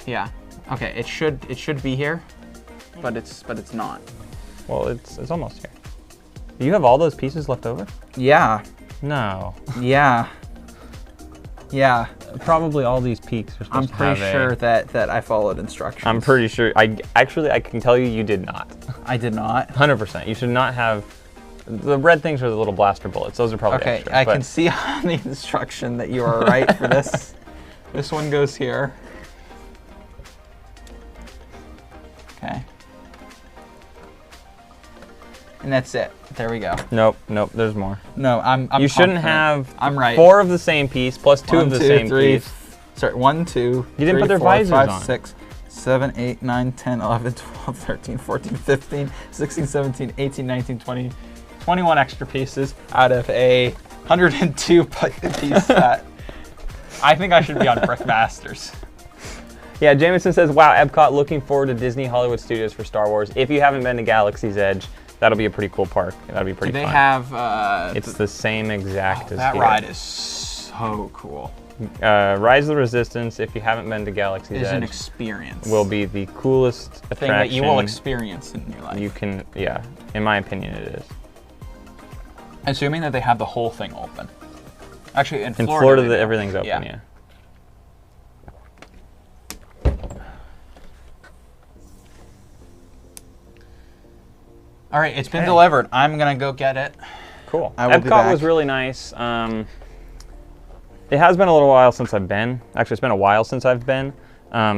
yeah. Okay. It should be here, but it's not. Well, it's almost here. You have all those pieces left over? Yeah. No. Yeah. Yeah. Probably all these peaks are I'm supposed to have pretty sure that I followed instructions. I'm pretty sure. I can tell you did not. I did not. 100%. You should not have. The red things are the little blaster bullets. Those are probably Okay, extra. I but can see on the instruction that you are right for this. This one goes here. Okay. And that's it. There we go. Nope. There's more. No, I'm You shouldn't confident. have. I'm right. 4 of the same piece plus 2 of the same piece. Sorry, 1, 2. You didn't put their 4, visors 5, on. 6, 7, 8, 9, 10, 11, 12, 13, 14, 15, 16, 17, 18, 19, 20, 21 extra pieces out of a 102 piece set. I think I should be on Brickmasters. Yeah, Jameson says, wow, Epcot, looking forward to Disney Hollywood Studios for Star Wars. If you haven't been to Galaxy's Edge, that'll be a pretty cool park. That'll be pretty Do they fun. have... It's the same exact as that here. ride is so cool. Rise of the Resistance, if you haven't been to Galaxy's It's an Edge, experience. will be the coolest thing attraction that you will experience in your life. you can, yeah, in my opinion it is. Assuming that they have the whole thing open. Actually, in In Florida, Florida, they do. everything's open, yeah. All right, it's been Okay. delivered. I'm gonna go get it. Cool. I will be Epcot was back. really nice. It has been a little while since I've been. Actually, it's been a while since I've been.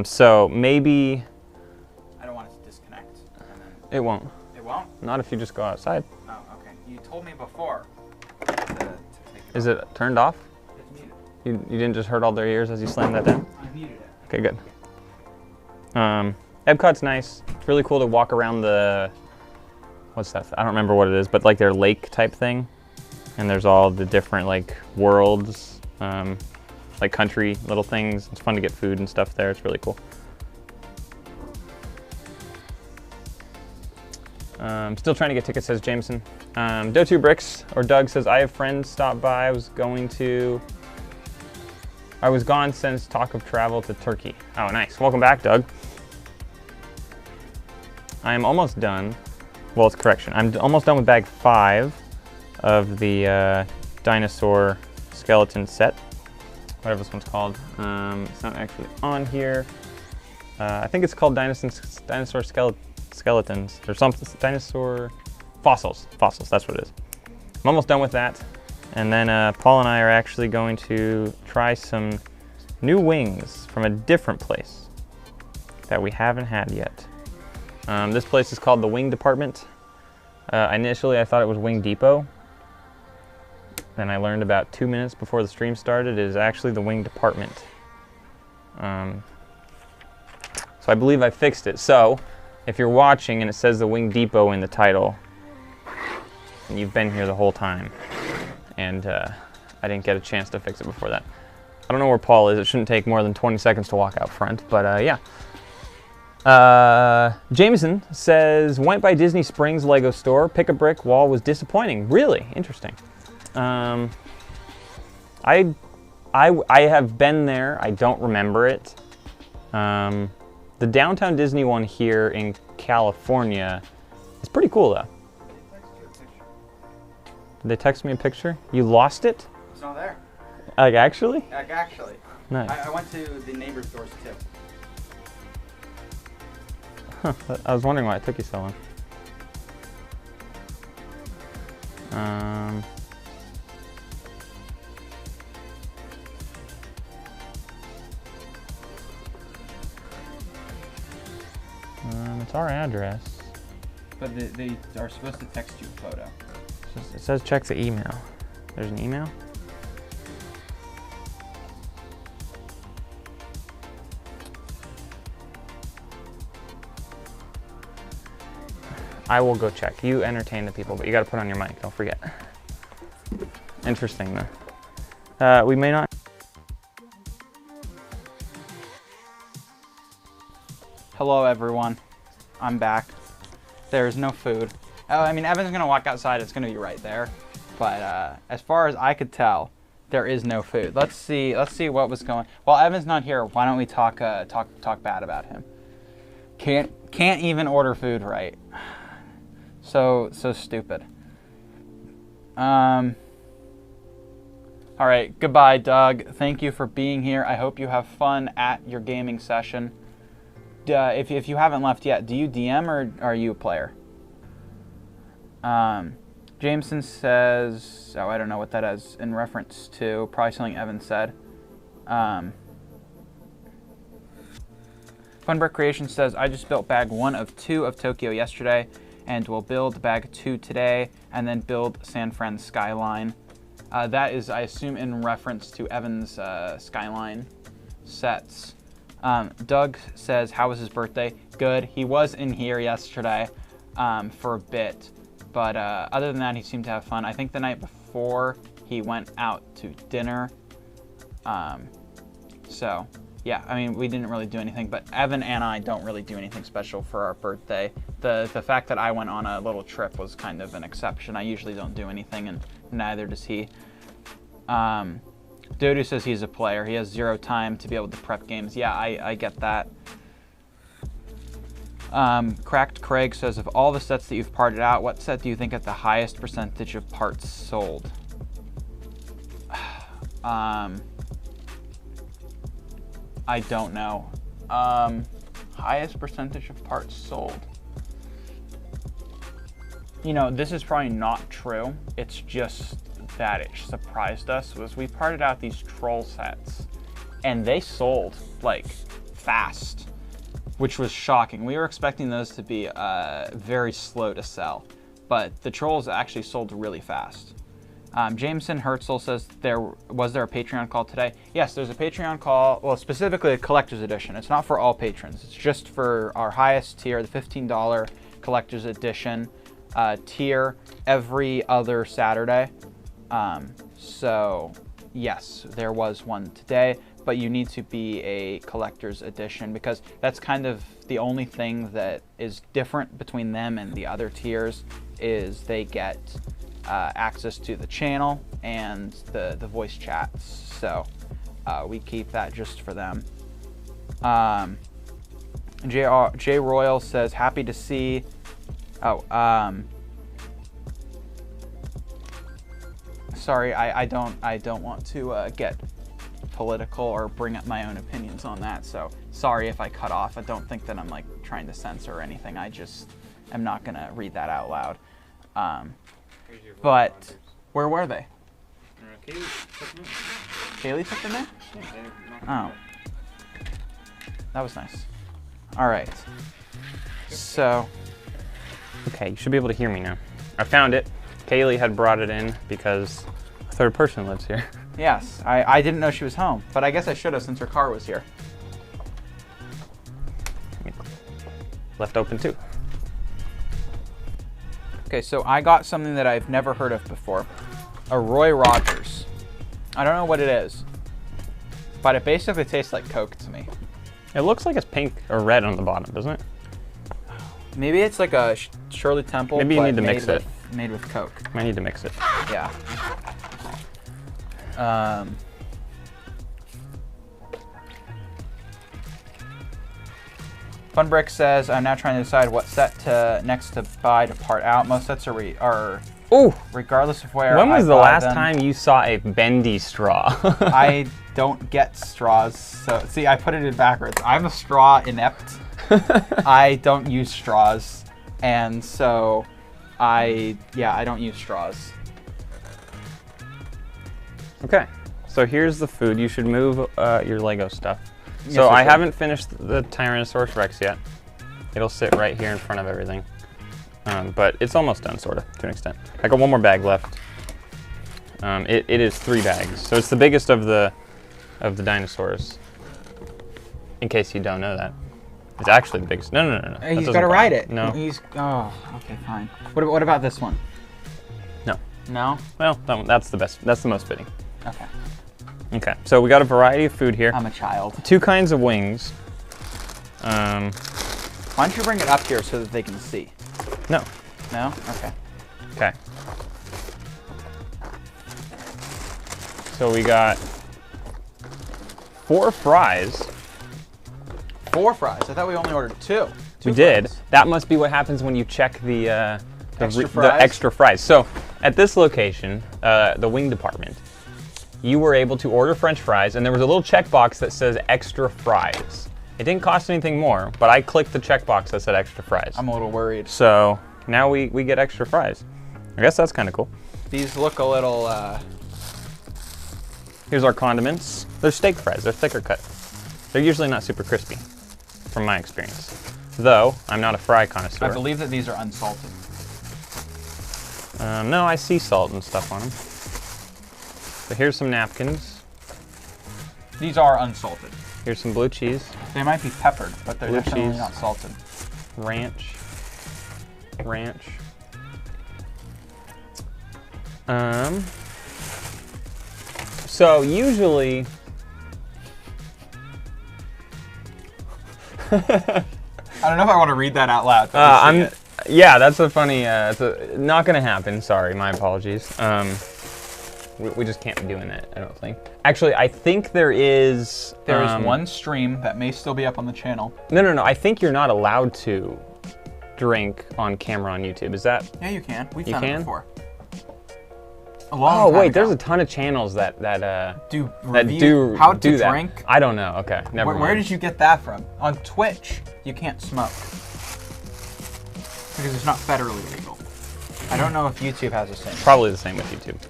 So maybe... I don't want it to disconnect. It won't. It won't? Not if you just go outside. Oh, okay. You told me before. Is it turned off? It's muted. You didn't just hurt all their ears as you slammed that down? I muted it. Okay, good. Epcot's nice. It's really cool to walk around the... What's that? I don't remember what it is, but like their lake type thing. And there's all the different like worlds, like country little things. It's fun to get food and stuff there. It's really cool. Still trying to get tickets, says Jameson. Do2 Bricks, or Doug says, I have friends stop by. I was gone since talk of travel to Turkey. Oh, nice. Welcome back, Doug. I am almost done. Well, it's correction. I'm almost done with bag 5 of the dinosaur skeleton set, whatever this one's called. It's not actually on here. I think it's called dinosaur skeletons or something. Dinosaur fossils. Fossils. That's what it is. I'm almost done with that, and then Paul and I are actually going to try some new wings from a different place that we haven't had yet. This place is called the Wing Department. Initially, I thought it was Wing Depot. Then I learned about 2 minutes before the stream started, it is actually the Wing Department. So I believe I fixed it. So if you're watching and it says the Wing Depot in the title, and you've been here the whole time, and I didn't get a chance to fix it before that. I don't know where Paul is. It shouldn't take more than 20 seconds to walk out front, but yeah. Jameson says, went by Disney Springs Lego store, pick a brick, wall was disappointing. Really? Interesting. I have been there. I don't remember it. The Downtown Disney one here in California is pretty cool though. Did they text me a picture? You lost it? It's not there. Like actually? Like actually. Nice. I went to the neighbor's doors too. Huh, I was wondering why it took you so long. It's our address. But they are supposed to text you a photo. It says check the email. There's an email? I will go check. You entertain the people, but you gotta put on your mic, don't forget. Interesting though. We may not... Hello everyone, I'm back. There's no food. Oh, I mean, Evan's gonna walk outside, it's gonna be right there. But as far as I could tell, there is no food. Let's see what was going. While Evan's not here, why don't we talk bad about him? Can't even order food right. So stupid. All right, goodbye, Doug. Thank you for being here. I hope you have fun at your gaming session. If you haven't left yet, do you DM or are you a player? Jameson says, oh, I don't know what that is in reference to. Probably something Evan said. Funbrick Creation says, I just built bag 1 of 2 of Tokyo yesterday, and will build bag 2 today, and then build San Fran Skyline. That is, I assume, in reference to Evan's Skyline sets. Doug says, how was his birthday? Good. He was in here yesterday for a bit, but other than that, he seemed to have fun. I think the night before, he went out to dinner. So, yeah, I mean, we didn't really do anything, but Evan and I don't really do anything special for our birthday. The fact that I went on a little trip was kind of an exception. I usually don't do anything, and neither does he. Dodu says he's a player. He has 0 time to be able to prep games. Yeah, I get that. Cracked Craig says, of all the sets that you've parted out, what set do you think has the highest percentage of parts sold? I don't know. Highest percentage of parts sold. You know, this is probably not true. It's just that it surprised us was we parted out these troll sets, and they sold like fast, which was shocking. We were expecting those to be very slow to sell, but the trolls actually sold really fast. Jameson Herzl says, was there a Patreon call today? Yes, there's a Patreon call, well, specifically a collector's edition. It's not for all patrons. It's just for our highest tier, the $15 collector's edition tier every other Saturday. So yes, there was one today, but you need to be a collector's edition because that's kind of the only thing that is different between them and the other tiers is they get access to the channel and the voice chats. So we keep that just for them. J Royal says, happy to see. Sorry, I don't want to get political or bring up my own opinions on that. So sorry if I cut off. I don't think that I'm like trying to censor or anything. I just am not gonna read that out loud. But where were they? Kaylee took them in? Oh. That was nice. All right. So. Okay, you should be able to hear me now. I found it. Kaylee had brought it in because a third person lives here. Yes, I didn't know she was home, but I guess I should have since her car was here. Left open too. Okay, so I got something that I've never heard of before. A Roy Rogers. I don't know what it is, but it basically tastes like Coke to me. It looks like it's pink or red on the bottom, doesn't it? Maybe it's like a Shirley Temple. Maybe you need to mix it. Made with Coke. I need to mix it. Yeah. Funbrick says, I'm now trying to decide what set next to buy to part out. Most sets are regardless of where When was I the buy last them. time you saw a bendy straw? I don't get straws. So see, I put it in backwards. I'm a straw inept. I don't use straws. And so I don't use straws. Okay, so here's the food. You should move your Lego stuff. Yes, So I sir. haven't finished the Tyrannosaurus Rex yet. It'll sit right here in front of everything. But it's almost done, sort of, to an extent. I got one more bag left. It is 3 bags, so it's the biggest of the dinosaurs. In case you don't know that, it's actually the biggest. No. Hey, he's got to ride it. No. Okay, fine. What about this one? No. No? Well, that's the best. That's the most fitting. Okay. Okay, so we got a variety of food here. I'm a child. 2 kinds of wings. Why don't you bring it up here so that they can see? No. No? Okay. Okay. So we got 4 fries. 4 fries. I thought we only ordered 2. We did. That must be what happens when you check the Extra extra fries. So at this location, the wing department, you were able to order French fries, and there was a little checkbox that says extra fries. It didn't cost anything more, but I clicked the checkbox that said extra fries. I'm a little worried. So now we get extra fries. I guess that's kind of cool. These look a little... Here's our condiments. They're steak fries. They're thicker cut. They're usually not super crispy, from my experience. Though, I'm not a fry connoisseur. I believe that these are unsalted. No, I see salt and stuff on them. So here's some napkins. These are unsalted. Here's some blue cheese. They might be peppered, but they're Blue definitely cheese. not salted. Ranch. So usually, I don't know if I want to read that out loud. yeah, that's a funny, not gonna happen, sorry, my apologies. We just can't be doing that, I don't think. Actually, I think there is... There is one stream that may still be up on the channel. No, I think you're not allowed to drink on camera on YouTube, is that? Yeah, you can. We've You done can? it before. A long time wait, ago. there's a ton of channels that do that do how to do that. drink. I don't know, okay, never mind. Where did you get that from? On Twitch, you can't smoke. Because it's not federally legal. I don't know if YouTube has the same. Probably the same with YouTube.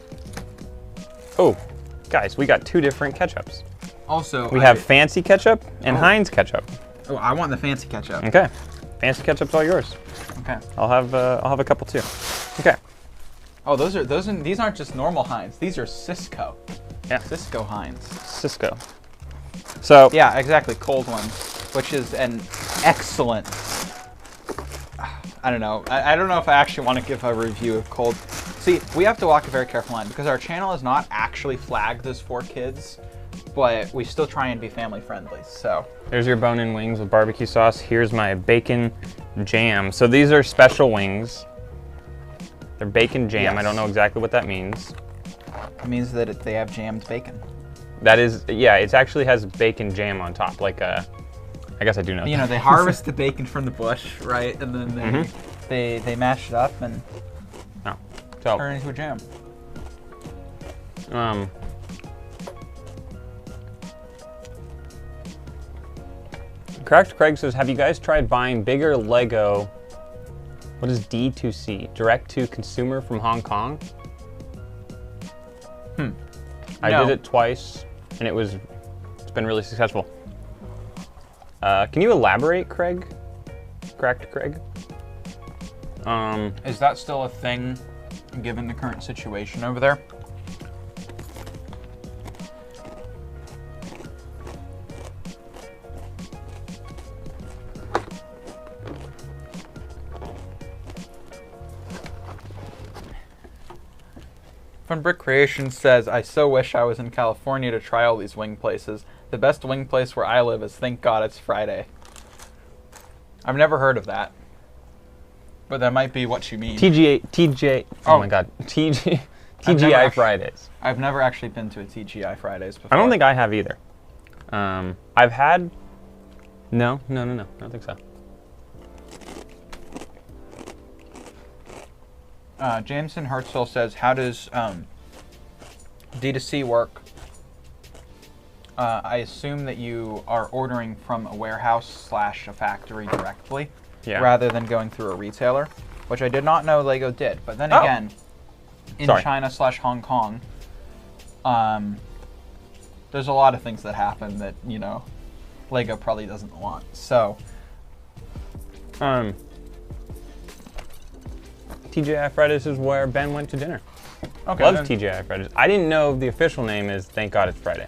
Oh, guys, we got 2 different ketchups. Also, We have fancy ketchup and Oh. Heinz ketchup. Oh, I want the fancy ketchup. Okay, fancy ketchup's all yours. Okay. I'll have a couple too. Okay. Oh, these aren't just normal Heinz. These are Cisco. Yeah. Cisco Heinz. Cisco. So Yeah, exactly. Cold ones, which is an excellent. I don't know. I don't know if I actually want to give a review of cold. See, we have to walk a very careful line because our channel is not actually flagged as for kids, but we still try and be family friendly. So there's your bone-in wings with barbecue sauce. Here's my bacon jam. So these are special wings. They're bacon jam. Yes. I don't know exactly what that means. it means that they have jammed bacon. That is, yeah, it actually has bacon jam on top. Like, I guess I do know. You know, they harvest the bacon from the bush, right, and then they mash it up and Oh. So, turn it into a jam. Correct Craig says, have you guys tried buying bigger Lego? What is D2C? Direct to consumer from Hong Kong? I No. did it twice, and it's been really successful. Can you elaborate, Craig? Correct Craig? Is that still a thing, given the current situation over there? Fun Brick Creation says, I so wish I was in California to try all these wing places. The best wing place where I live is Thank God It's Friday. I've never heard of that. But that might be what you mean. TJ, oh my god, TGI Fridays. I've never actually been to a TGI Fridays before. I don't think I have either. I've had, no, I don't think so. Jameson Hartzell says, how does D2C work? I assume that you are ordering from a warehouse / a factory directly, rather than going through a retailer, which I did not know Lego did. But then again, in China / Hong Kong, there's a lot of things that happen that, you know, Lego probably doesn't want. So, TGI Fridays is where Ben went to dinner. okay. Loves TGI Fridays. I didn't know the official name is Thank God It's Friday.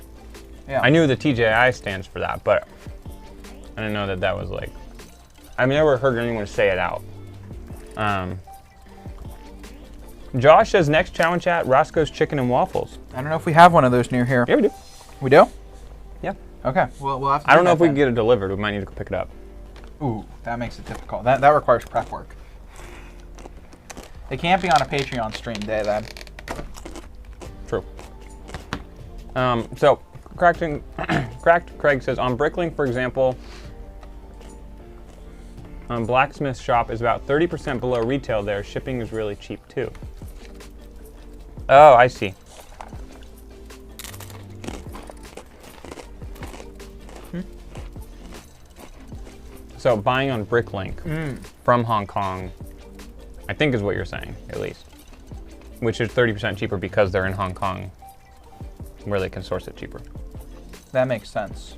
Yeah. I knew the TGI stands for that, but I didn't know that that was like, I've never heard anyone say it out. Josh says, next Chow and Chat, Roscoe's Chicken and Waffles. I don't know if we have one of those near here. Yeah, we do. We do? Yeah. Okay. Well, we'll have to I don't know if we then. can get it delivered. We might need to go pick it up. Ooh, that makes it difficult. That requires prep work. It can't be on a Patreon stream day then. True. So, Cracked Craig says, on BrickLink, for example, Blacksmith Shop is about 30% below retail there. Shipping is really cheap too. Oh, I see. So buying on BrickLink from Hong Kong, I think is what you're saying, at least. Which is 30% cheaper because they're in Hong Kong, where they can source it cheaper. That makes sense.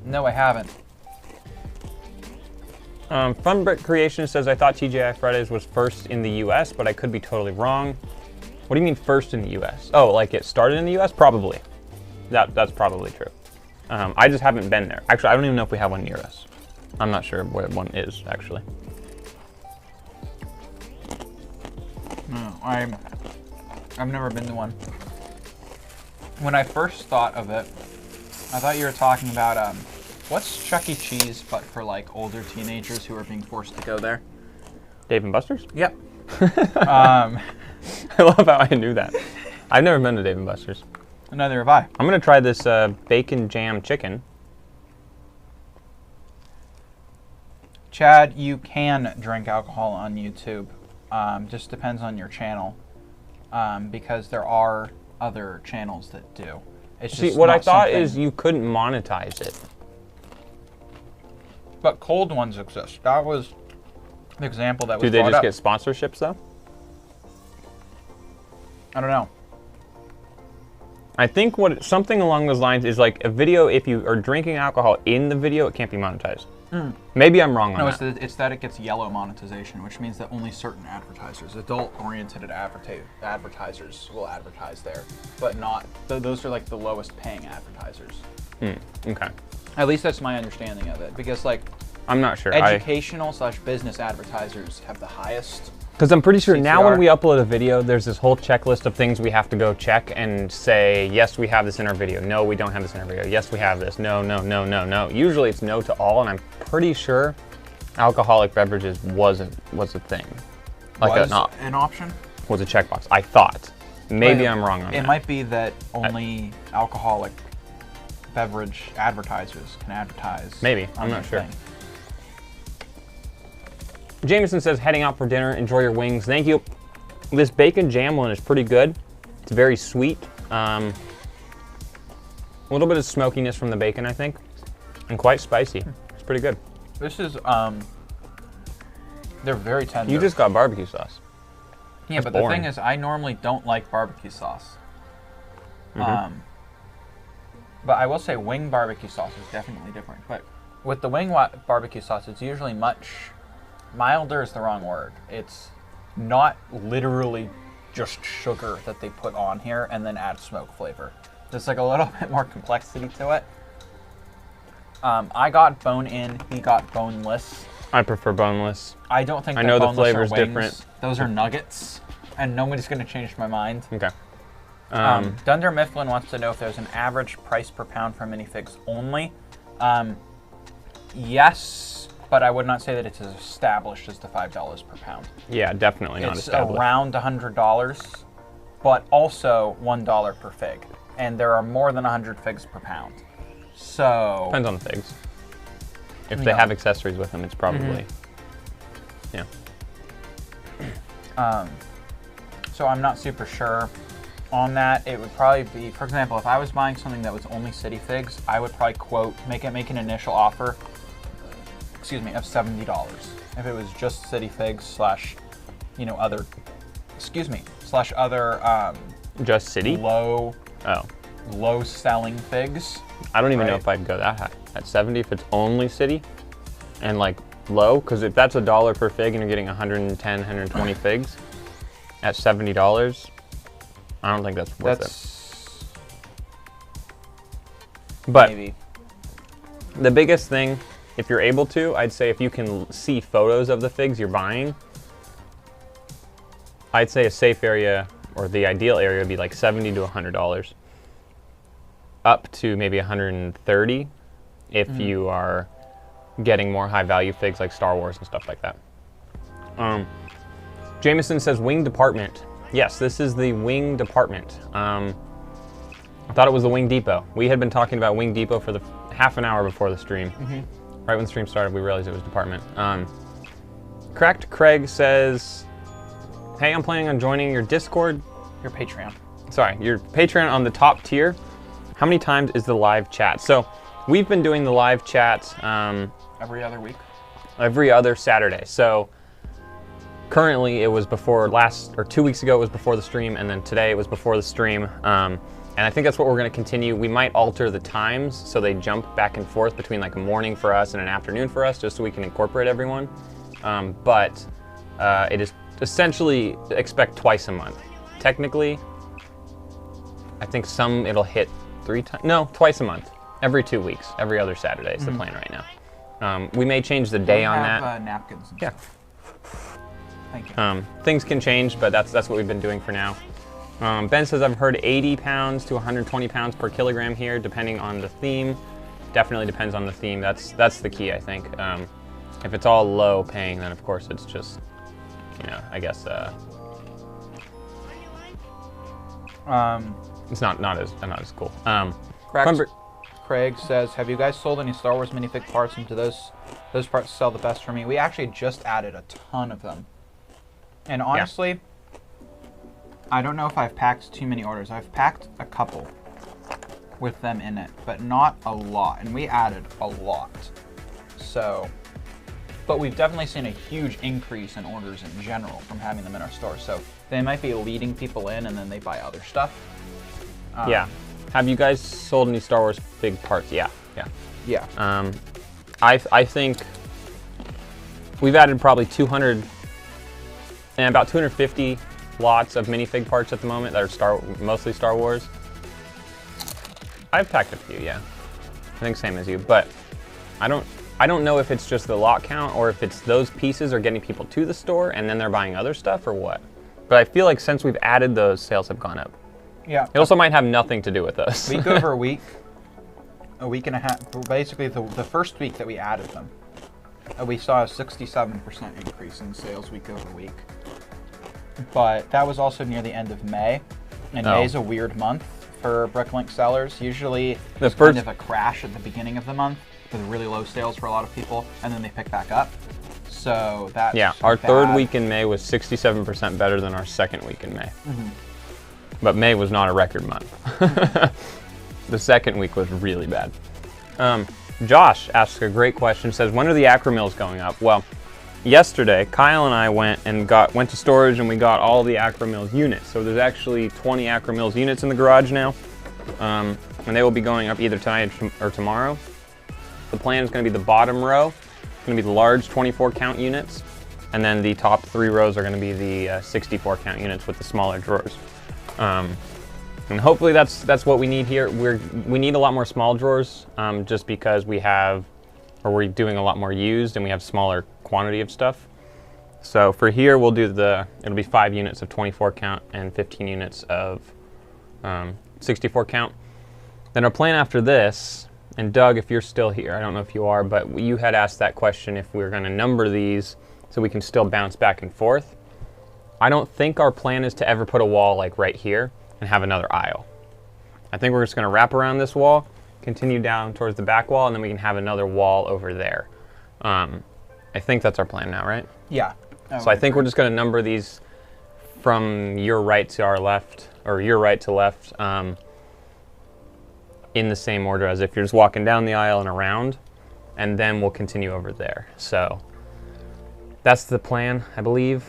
No, I haven't. Fun Brick Creation says, I thought TGI Fridays was first in the US, but I could be totally wrong. What do you mean first in the US? Oh, like it started in the US? Probably. That's probably true. I just haven't been there. Actually, I don't even know if we have one near us. I'm not sure where one is, actually. No, I've never been to one. When I first thought of it, I thought you were talking about, what's Chuck E. Cheese, but for like older teenagers who are being forced to go there? Dave and Buster's? Yep. I love how I knew that. I've never been to Dave and Buster's. Neither have I. I'm gonna try this bacon jam chicken. Chad, you can drink alcohol on YouTube. Just depends on your channel, because there are other channels that do. It's See, just what I not thought something- is you couldn't monetize it. But cold ones exist. That was the example that was Do they brought just up. get sponsorships though? I don't know. I think something along those lines is like a video, if you are drinking alcohol in the video, it can't be monetized. Maybe I'm wrong on that. No, it's that it gets yellow monetization, which means that only certain advertisers, adult-oriented advertisers will advertise there, but not, those are like the lowest paying advertisers. Okay. At least that's my understanding of it, because like, I'm not sure. Educational/business advertisers have the highest. Because I'm pretty sure CTR. now when we upload a video, there's this whole checklist of things we have to go check and say, yes, we have this in our video. No, we don't have this in our video. Yes, we have this. No, no, no, no, no. Usually it's no to all, and I'm pretty sure alcoholic beverages was a thing. Like an option? Was a checkbox. I thought. Maybe I'm wrong on that. It might be that only alcoholic beverage advertisers can advertise. Maybe. I'm not sure. thing. Jameson says, heading out for dinner, enjoy your wings. Thank you. This bacon jam one is pretty good. It's very sweet. A little bit of smokiness from the bacon, I think, and quite spicy. It's pretty good. This is, they're very tender. You just got barbecue sauce. Yeah, but the thing is, I normally don't like barbecue sauce. But I will say wing barbecue sauce is definitely different. But with the wing barbecue sauce, it's usually much... milder is the wrong word. It's not literally just sugar that they put on here and then add smoke flavor. There's like a little bit more complexity to it. I got bone-in, he got boneless. I prefer boneless. I don't think I know the flavor is wings. different. Those are nuggets, and nobody's going to change my mind. Okay. Dunder Mifflin wants to know if there's an average price per pound for minifigs only. Yes. But I would not say that it's as established as the $5 per pound. Yeah, definitely not established. It's around $100, but also $1 per fig. And there are more than 100 figs per pound. So... depends on the figs. If they have accessories with them, it's probably... Yeah. So I'm not super sure on that. It would probably be, for example, if I was buying something that was only city figs, I would probably make an initial offer of $70. If it was just city figs slash other just city? low Oh. selling figs. I don't even know if I'd go that high. At 70 if it's only city and like low, because if that's $1 per fig and you're getting 110, 120 figs at $70, I don't think that's worth it. But Maybe. The biggest thing, if you're able to, I'd say if you can see photos of the figs you're buying, I'd say a safe area or the ideal area would be like $70 to $100, up to maybe $130 if you are getting more high value figs like Star Wars and stuff like that. Jameson says wing department. Yes, this is the wing department. I thought it was the Wing Depot. We had been talking about Wing Depot for the half an hour before the stream. Right when the stream started, we realized it was department. Cracked Craig says, hey, I'm planning on joining your Discord. Your Patreon. Sorry, your Patreon on the top tier. How many times is the live chat? So we've been doing the live chat Every other week? Every other Saturday. So currently it was before 2 weeks ago it was before the stream, and then today it was before the stream. And I think that's what we're going to continue. We might alter the times so they jump back and forth between like a morning for us and an afternoon for us, just so we can incorporate everyone. But it is essentially expect twice a month. Technically, I think it'll hit twice a month. Every 2 weeks, every other Saturday is the plan right now. We may change the day on that. Napkins and stuff. Thank you. Things can change, but that's what we've been doing for now. Ben says, I've heard 80 pounds to 120 pounds per kilogram here, depending on the theme. Definitely depends on the theme. That's the key, I think. If it's all low paying, then of course it's just, I guess, it's not as cool. Craig says, have you guys sold any Star Wars minifig parts into those parts sell the best for me? We actually just added a ton of them. And honestly, I don't know if I've packed too many orders. I've packed a couple with them in it, but not a lot. And we added a lot. So, but we've definitely seen a huge increase in orders in general from having them in our store. So they might be leading people in and then they buy other stuff. Yeah. Have you guys sold any Star Wars fig parts? Yeah. Yeah. I think we've added probably 200 and about 250 lots of minifig parts at the moment that are mostly Star Wars. I've packed a few, yeah. I think same as you, but I don't know if it's just the lot count or if it's those pieces are getting people to the store and then they're buying other stuff or what. But I feel like since we've added those, sales have gone up. Yeah. It also might have nothing to do with us. Week over week, a week and a half, basically the first week that we added them, we saw a 67% increase in sales week over week. But that was also near the end of May, and May's a weird month for BrickLink sellers. Usually there's kind of a crash at the beginning of the month with really low sales for a lot of people, and then they pick back up. So that's our third week in May was 67% better than our second week in May. Mm-hmm. But May was not a record month. The second week was really bad. Josh asks a great question, says, when are the acro mills going up? Well, yesterday, Kyle and I went to storage and we got all the acro mills units. So there's actually 20 acro mills units in the garage now. And they will be going up either tonight or tomorrow. The plan is going to be the bottom row. It's going to be the large 24 count units. And then the top 3 rows are going to be the 64 count units with the smaller drawers. And hopefully that's what we need here. We need a lot more small drawers just because we're doing a lot more used and we have smaller quantity of stuff. So for here we'll do it'll be 5 units of 24 count and 15 units of 64 count. Then our plan after this, and Doug, if you're still here, I don't know if you are, but you had asked that question if we were going to number these so we can still bounce back and forth. I don't think our plan is to ever put a wall like right here and have another aisle. I think we're just going to wrap around this wall, continue down towards the back wall, and then we can have another wall over there. I think that's our plan now, right? Yeah. So I think we're just going to number these from your right to our left, or your right to left, in the same order as if you're just walking down the aisle and around, and then we'll continue over there. So that's the plan, I believe.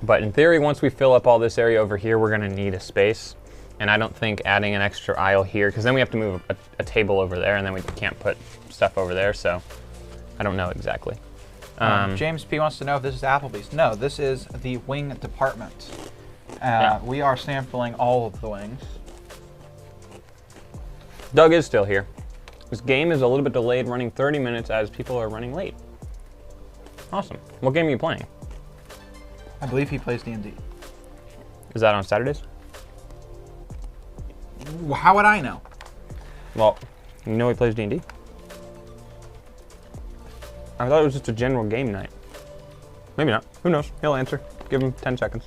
But in theory, once we fill up all this area over here, we're going to need a space. And I don't think adding an extra aisle here, because then we have to move a table over there, and then we can't put stuff over there. So I don't know exactly. James P. wants to know if this is Applebee's. No, this is the wing department. We are sampling all of the wings. Doug is still here. This game is a little bit delayed, running 30 minutes as people are running late. Awesome. What game are you playing? I believe he plays D&D. Is that on Saturdays? How would I know? Well, you know he plays D&D? I thought it was just a general game night. Maybe not. Who knows? He'll answer. Give him 10 seconds.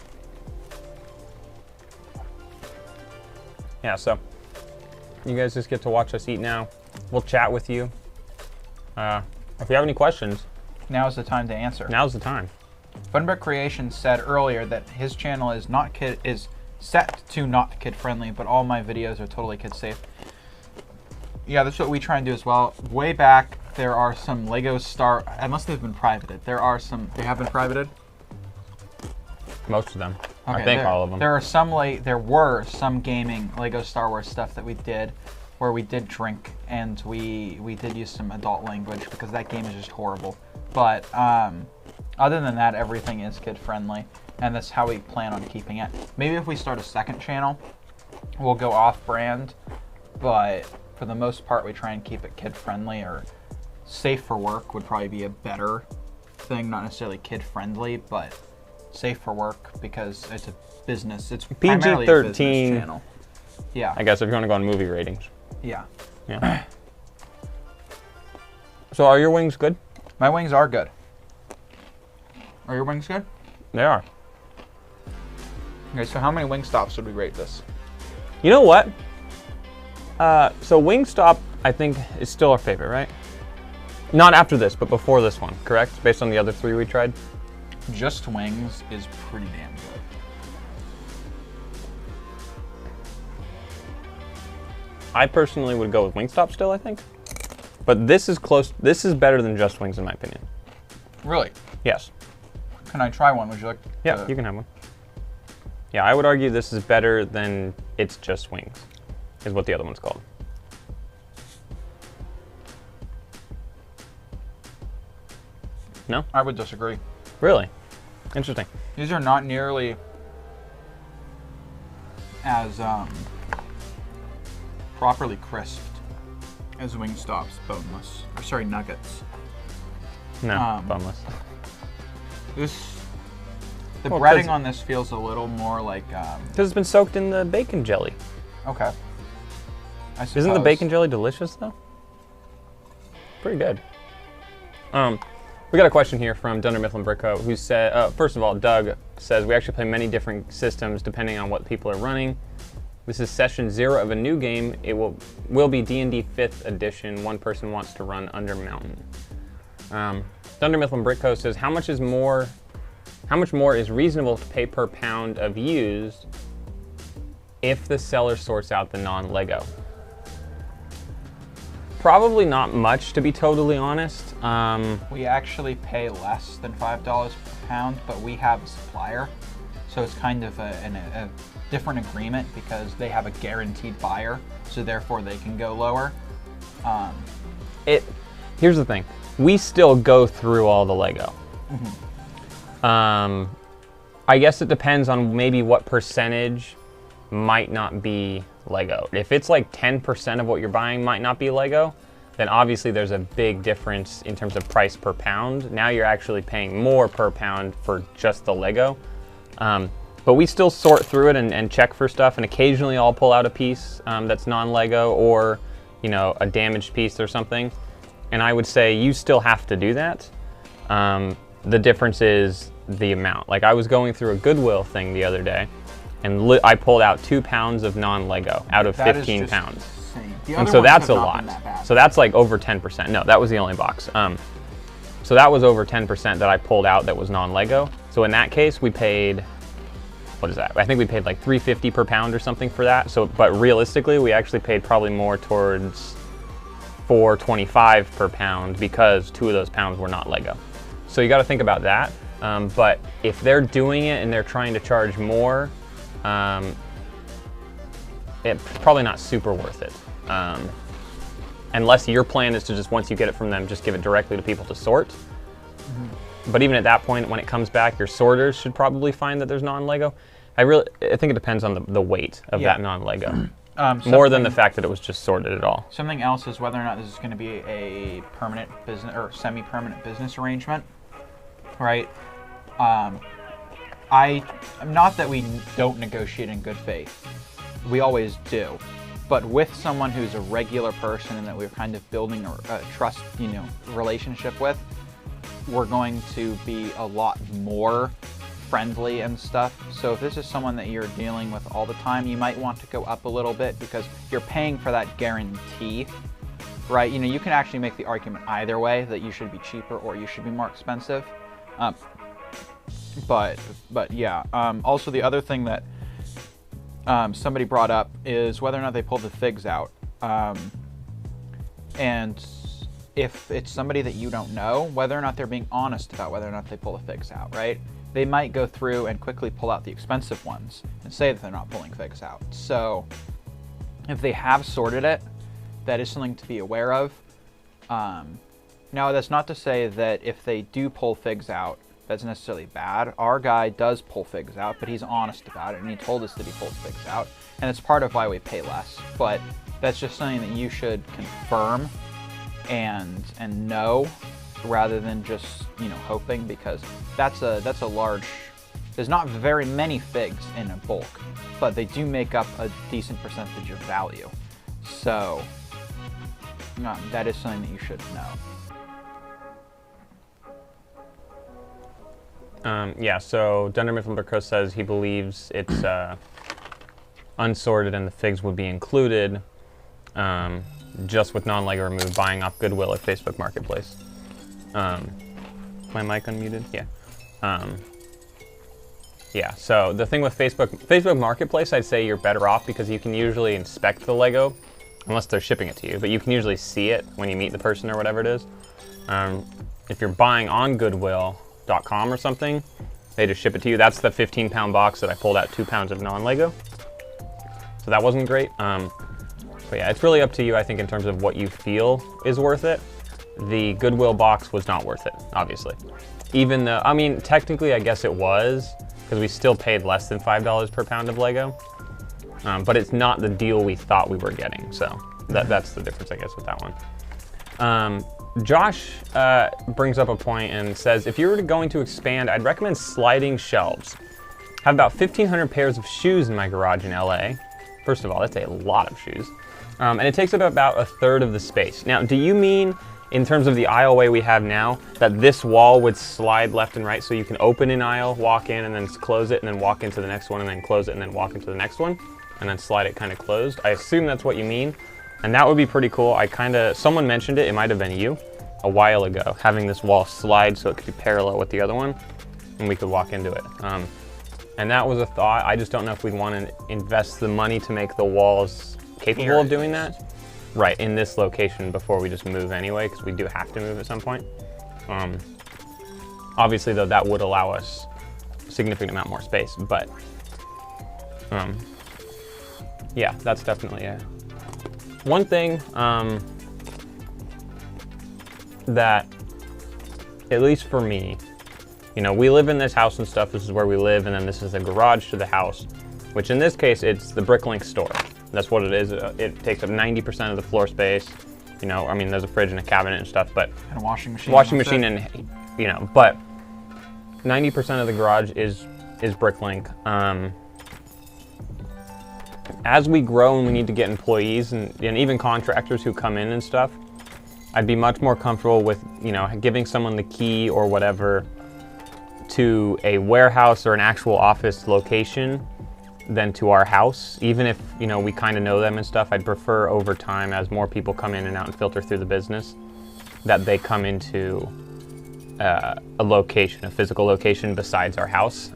Yeah, so you guys just get to watch us eat now. We'll chat with you. If you have any questions, now is the time to answer. Now's the time. Funbrick Creations said earlier that his channel is set to not kid friendly, but all my videos are totally kid safe. Yeah, that's what we try and do as well. Way back, there are some Lego unless they've been privated. They have been privated? Most of them. Okay, I think all of them. There were some gaming Lego Star Wars stuff that we did where we did drink and we did use some adult language because that game is just horrible. But other than that, everything is kid friendly, and that's how we plan on keeping it. Maybe if we start a second channel, we'll go off brand, but for the most part, we try and keep it kid friendly, or safe for work would probably be a better thing, not necessarily kid friendly, but safe for work because it's a business. It's primarily a business channel. Yeah. I guess if you want to go on movie ratings. Yeah. Yeah. So are your wings good? My wings are good. Are your wings good? They are. Okay, so how many Wingstops would we rate this? You know what? So Wingstop, I think, is still our favorite, right? Not after this, but before this one, correct? Based on the other 3 we tried? Just Wings is pretty damn good. I personally would go with Wingstop still, I think. But this is close. This is better than Just Wings, in my opinion. Really? Yes. Can I try one? Would you like Yeah, you can have one. Yeah, I would argue this is better than It's Just Wings, is what the other one's called. No? I would disagree. Really? Interesting. These are not nearly as properly crisped as Wingstop's boneless. Or sorry, nuggets. No, boneless. The Well, breading on this feels a little more like. Because it's been soaked in the bacon jelly. Okay. I Isn't the suppose. bacon jelly delicious though? Pretty good. We got a question here from Dunder Mifflin Bricko, who said, first of all, Doug says we actually play many different systems depending on what people are running. This is session 0 of a new game. It will be D&D 5th edition. One person wants to run Under Mountain. Dunder Mifflin Bricko says, how much more is reasonable to pay per pound of used if the seller sorts out the non-Lego? Probably not much, to be totally honest. We actually pay less than $5 per pound, but we have a supplier. So it's kind of a different agreement because they have a guaranteed buyer, so therefore they can go lower. Here's the thing. We still go through all the Lego. Mm-hmm. I guess it depends on maybe what percentage might not be Lego. If it's like 10% of what you're buying might not be Lego, then obviously there's a big difference in terms of price per pound. Now you're actually paying more per pound for just the Lego. But we still sort through it and check for stuff, and occasionally I'll pull out a piece that's non-Lego or, you know, a damaged piece or something. And I would say you still have to do that. The difference is the amount. Like I was going through a Goodwill thing the other day, and I pulled out 2 pounds of non-Lego out of 15 pounds. And so that's a lot. So that's like over 10%. No, that was the only box. So that was over 10% that I pulled out that was non-Lego. So in that case, we paid, what is that? I think we paid like $3.50 per pound or something for that. So, but realistically, we actually paid probably more towards $4.25 per pound because 2 of those pounds were not Lego. So you got to think about that. But if they're doing it and they're trying to charge more, it's probably not super worth it. Unless your plan is to just, once you get it from them, just give it directly to people to sort. Mm-hmm. But even at that point, when it comes back, your sorters should probably find that there's non-Lego. I think it depends on the weight of that non-Lego. More than the fact that it was just sorted at all. Something else is whether or not this is going to be a permanent business or semi-permanent business arrangement, right? Not that we don't negotiate in good faith. We always do. But with someone who's a regular person and that we're kind of building a trust, relationship with, we're going to be a lot more friendly and stuff. So if this is someone that you're dealing with all the time, you might want to go up a little bit because you're paying for that guarantee, right? You can actually make the argument either way that you should be cheaper or you should be more expensive. But yeah. Also, the other thing that somebody brought up is whether or not they pull the figs out. And if it's somebody that you don't know, whether or not they're being honest about whether or not they pull the figs out, right? They might go through and quickly pull out the expensive ones and say that they're not pulling figs out. So if they have sorted it, that is something to be aware of. Now, that's not to say that if they do pull figs out, that's necessarily bad. Our guy does pull figs out, but he's honest about it, and he told us that he pulls figs out, and it's part of why we pay less. But that's just something that you should confirm and know, rather than just hoping, because that's a large. There's not very many figs in a bulk, but they do make up a decent percentage of value. So that is something that you should know. Yeah, so Dunder Mifflin Bricko says he believes it's unsorted and the figs would be included, just with non-Lego removed, buying off Goodwill or Facebook Marketplace. My mic unmuted? Yeah. Yeah, so the thing with Facebook Marketplace, I'd say you're better off because you can usually inspect the Lego, unless they're shipping it to you, but you can usually see it when you meet the person or whatever it is. If you're buying on Goodwill.com or something, They just ship it to you. That's the 15-pound box that I pulled out 2 pounds of non-Lego. So that wasn't great. But yeah, it's really up to you, I think, in terms of what you feel is worth it. The Goodwill box was not worth it, obviously. Even though, I mean, technically, I guess it was, because we still paid less than $5 per pound of Lego. But it's not the deal we thought we were getting. So that's the difference, I guess, with that one. Josh brings up a point and says, if you were going to expand, I'd recommend sliding shelves. I have about 1,500 pairs of shoes in my garage in LA. First of all, that's a lot of shoes. And it takes up about a third of the space. Now, do you mean, in terms of the aisleway we have now, that this wall would slide left and right so you can open an aisle, walk in, and then close it, and then walk into the next one, and then close it, and then walk into the next one, and then slide it kind of closed? I assume that's what you mean. And that would be pretty cool. Someone mentioned it might have been you, a while ago, having this wall slide so it could be parallel with the other one, and we could walk into it. And that was a thought. I just don't know if we'd want to invest the money to make the walls capable of doing that. Right, in this location before we just move anyway, because we do have to move at some point. Obviously, though, that would allow us a significant amount more space, but yeah, that's definitely one thing that, at least for me, you know, we live in this house and stuff, this is where we live, and then this is the garage to the house, which in this case, it's the BrickLink store. That's what it is. It takes up 90% of the floor space. You know, I mean, there's a fridge and a cabinet and stuff, but... And a washing machine. Washing machine and, you know, but 90% of the garage is BrickLink. As we grow and we need to get employees and even contractors who come in and stuff, I'd be much more comfortable with, you know, giving someone the key or whatever to a warehouse or an actual office location than to our house. Even if, you know, we kind of know them and stuff, I'd prefer over time, as more people come in and out and filter through the business, that they come into a location, a physical location besides our house.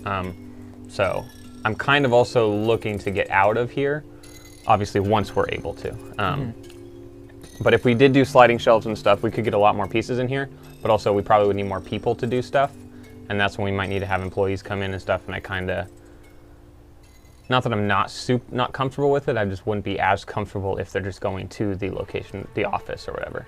So I'm kind of also looking to get out of here, obviously, once we're able to. But if we did do sliding shelves and stuff, we could get a lot more pieces in here, but also we probably would need more people to do stuff. And that's when we might need to have employees come in and stuff, and I kind of, not that I'm not comfortable with it, I just wouldn't be as comfortable if they're just going to the location, the office or whatever.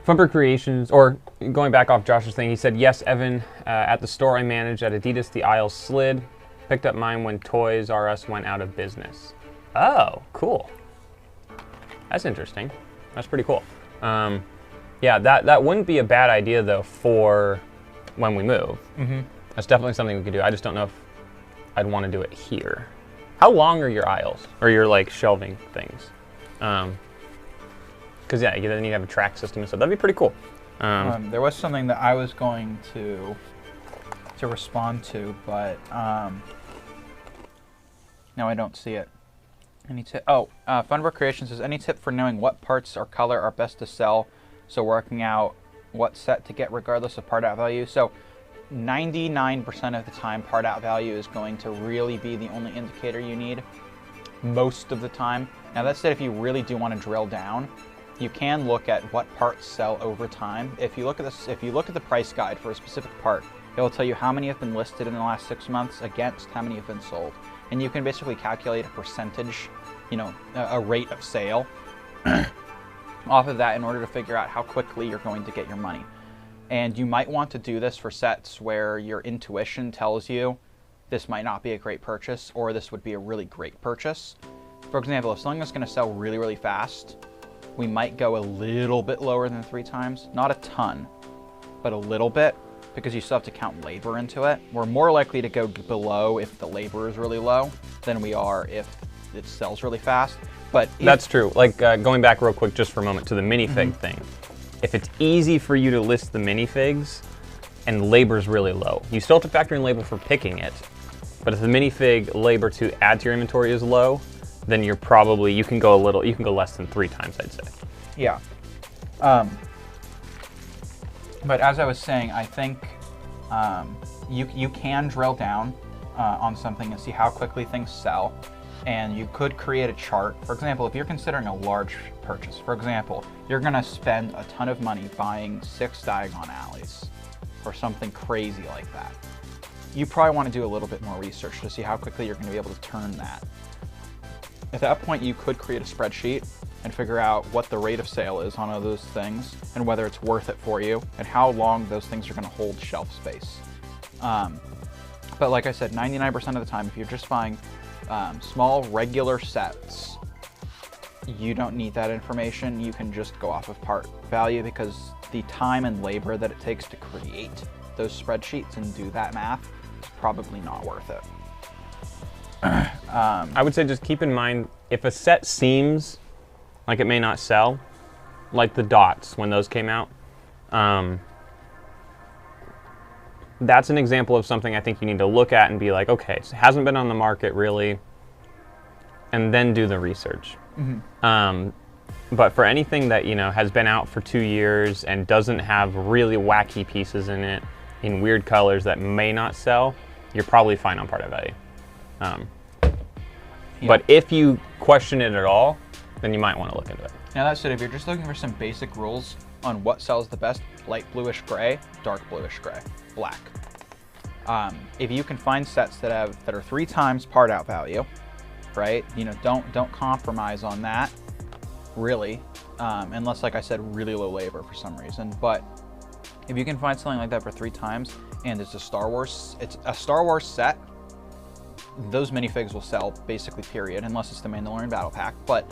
Funper Creations, or going back off Josh's thing, he said, yes, Evan, at the store I managed at Adidas, the aisle slid. Picked up mine when Toys R Us went out of business. Oh, cool. That's interesting. That's pretty cool. Yeah, that wouldn't be a bad idea, though, for when we move. That's definitely something we could do. I just don't know if I'd want to do it here. How long are your aisles, or your, like, shelving things? Because, yeah, you then need to have a track system and stuff. That'd be pretty cool. There was something that I was going to respond to, but no, I don't see it. Any tip? Oh, Funver Creations says, any tip for knowing what parts or color are best to sell? So working out what set to get regardless of part out value. So 99% of the time, part out value is going to really be the only indicator you need most of the time. Now that said, if you really do want to drill down, you can look at what parts sell over time. If you look at this, if you look at the price guide for a specific part, it will tell you how many have been listed in the last 6 months against how many have been sold. And you can basically calculate a percentage, you know, a rate of sale off of that in order to figure out how quickly you're going to get your money. And you might want to do this for sets where your intuition tells you this might not be a great purchase or this would be a really great purchase. For example, if something is going to sell really, really fast, we might go a little bit lower than 3 times. Not a ton, but a little bit, because you still have to count labor into it. We're more likely to go below if the labor is really low than we are if it sells really fast. But that's true. Like, going back real quick just for a moment to the minifig thing. If it's easy for you to list the minifigs and labor's really low, you still have to factor in labor for picking it. But if the minifig labor to add to your inventory is low, then you're probably, you can go less than 3 times, I'd say. Yeah. But as I was saying, I think you can drill down on something and see how quickly things sell. And you could create a chart. For example, if you're considering a large purchase, for example, you're gonna spend a ton of money buying 6 Diagon Alleys, or something crazy like that. You probably want to do a little bit more research to see how quickly you're going to be able to turn that. At that point, you could create a spreadsheet and figure out what the rate of sale is on all those things and whether it's worth it for you and how long those things are going to hold shelf space. But like I said, 99% of the time, if you're just buying small regular sets, you don't need that information. You can just go off of part value because the time and labor that it takes to create those spreadsheets and do that math is probably not worth it. I would say just keep in mind, if a set seems like it may not sell, like the dots when those came out, that's an example of something I think you need to look at and be like, okay, it hasn't been on the market really, and then do the research. Mm-hmm. But for anything that, you know, has been out for 2 years and doesn't have really wacky pieces in it, in weird colors that may not sell, you're probably fine on part of value. But if you question it at all, then you might want to look into it. Now that said, if you're just looking for some basic rules on what sells the best, light bluish gray, dark bluish gray, black. If you can find sets that are 3 times part out value, right? You know, don't compromise on that, really, unless, like I said, really low labor for some reason. But if you can find something like that for 3 times, and it's a Star Wars set, those minifigs will sell basically, period, unless it's the Mandalorian Battle Pack. But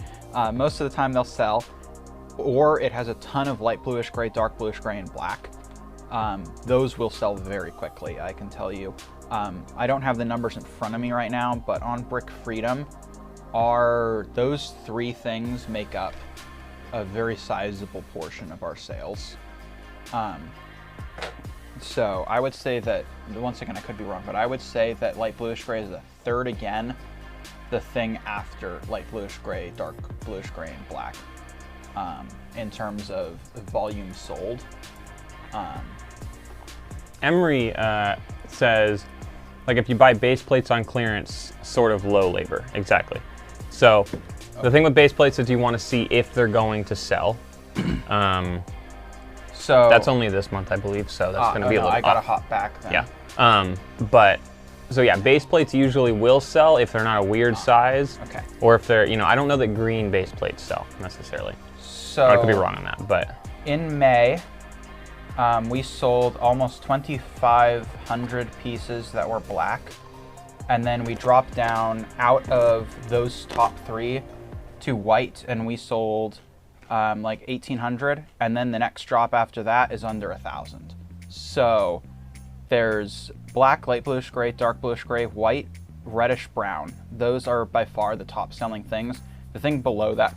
most of the time they'll sell, or it has a ton of light bluish gray, dark bluish gray, and black. Those will sell very quickly, I can tell you. I don't have the numbers in front of me right now, but on Brick Freedom, those 3 things make up a very sizable portion of our sales. So I would say that, once again, I could be wrong, but I would say that light bluish gray is the third again, the thing after light bluish gray, dark bluish gray, and black, in terms of volume sold. Emery says, like, if you buy base plates on clearance, sort of low labor. Exactly. So the thing with base plates is you want to see if they're going to sell. So that's only this month, I believe, so that's going to be a little I gotta hop back then. Yeah. But, so yeah, base plates usually will sell if they're not a weird size. Okay. Or if they're, you know, I don't know that green base plates sell necessarily. So I could be wrong on that, but. In May, we sold almost 2,500 pieces that were black. And then we dropped down out of those top 3 to white, and we sold like 1,800, and then the next drop after that is under 1,000. So there's black, light bluish gray, dark bluish gray, white, reddish brown. Those are by far the top selling things. The thing below that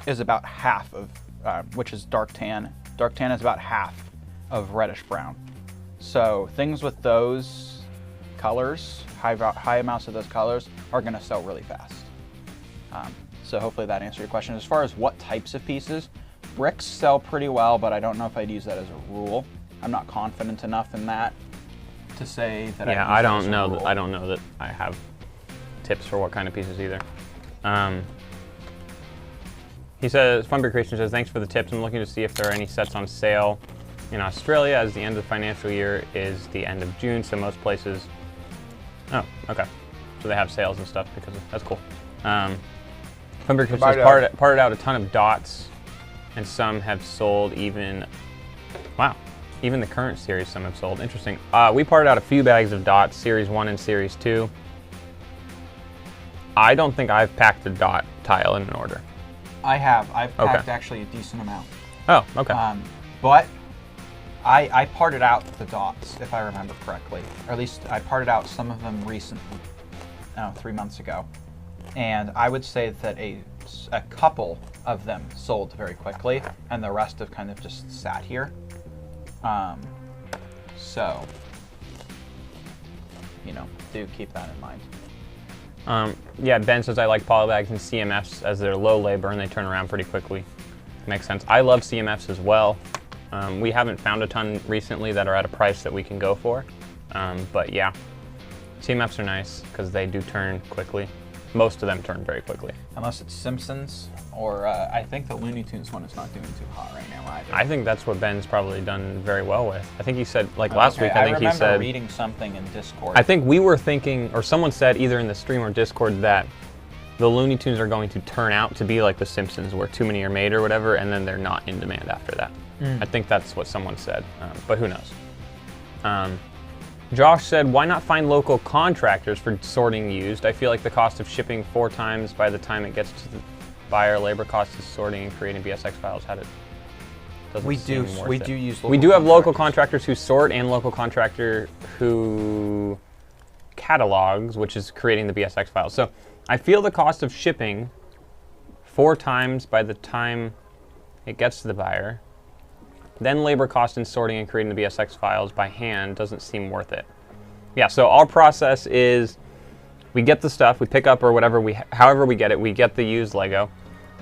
is about half of, which is dark tan. Dark tan is about half of reddish brown. So things with those colors, high amounts of those colors, are going to sell really fast. So hopefully that answered your question. As far as what types of pieces, bricks sell pretty well, but I don't know if I'd use that as a rule. I'm not confident enough in that to say that. Yeah, I don't know that I have tips for what kind of pieces either. He says, Funbeer Creation says, thanks for the tips. I'm looking to see if there are any sets on sale in Australia, as the end of the financial year is the end of June, so most places. Oh, okay. So they have sales and stuff because that's cool. Funbeer Creation says, parted out a ton of dots, and some have sold even. Wow. Even the current series, some have sold. Interesting. We parted out a few bags of dots, Series 1 and Series 2. I don't think I've packed a dot tile in an order. I have. I've packed actually a decent amount. Oh, okay. But I parted out the dots, if I remember correctly. Or at least I parted out some of them recently, 3 months ago. And I would say that a couple of them sold very quickly, and the rest have kind of just sat here. So, you know, do keep that in mind. Yeah, Ben says, I like polybags and CMFs as they're low labor and they turn around pretty quickly. Makes sense. I love CMFs as well. We haven't found a ton recently that are at a price that we can go for. But yeah, CMFs are nice because they do turn quickly. most of them turn very quickly. Unless it's Simpsons, or I think the Looney Tunes one is not doing too hot right now either. I think that's what Ben's probably done very well with. I think he said, like last week, I think he said... I remember reading something in Discord. I think we were thinking, or someone said either in the stream or Discord, that the Looney Tunes are going to turn out to be like the Simpsons, where too many are made or whatever, and then they're not in demand after that. I think that's what someone said, but who knows. Josh said, why not find local contractors for sorting used? I feel like the cost of shipping 4 times by the time it gets to the buyer, labor costs of sorting and creating BSX files. We do use local We do have local contractors who sort and local contractor who catalogs, which is creating the BSX files. So I feel the cost of shipping 4 times by the time it gets to the buyer, then labor cost in sorting and creating the BSX files by hand doesn't seem worth it. Yeah, so our process is we get the stuff, we pick up or whatever, however we get it, we get the used Lego.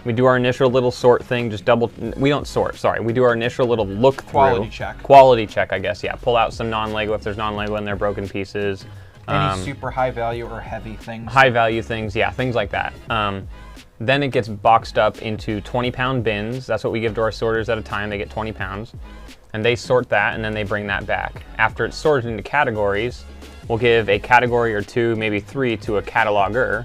We do our initial little sort thing, we don't sort, sorry. We do our initial little look through. Quality check. Quality check, I guess, yeah. Pull out some non-Lego if there's non-Lego in there, broken pieces. Any super high value or heavy things. High value things, yeah, things like that. Then it gets boxed up into 20-pound bins. That's what we give to our sorters at a time. They get 20 pounds. And they sort that, and then they bring that back. After it's sorted into categories, we'll give a category or 2, maybe 3 to a cataloger.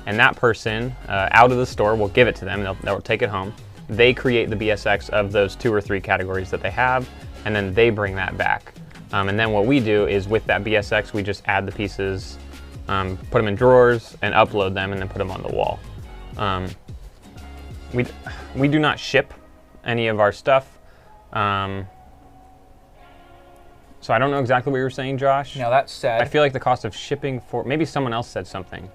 And that person, out of the store, will give it to them. They'll take it home. They create the BSX of those 2 or 3 categories that they have, and then they bring that back. And then what we do is with that BSX, we just add the pieces, put them in drawers, and upload them, and then put them on the wall. We do not ship any of our stuff. So I don't know exactly what you were saying, Josh. Now that said, I feel like the cost of shipping for, maybe someone else said something.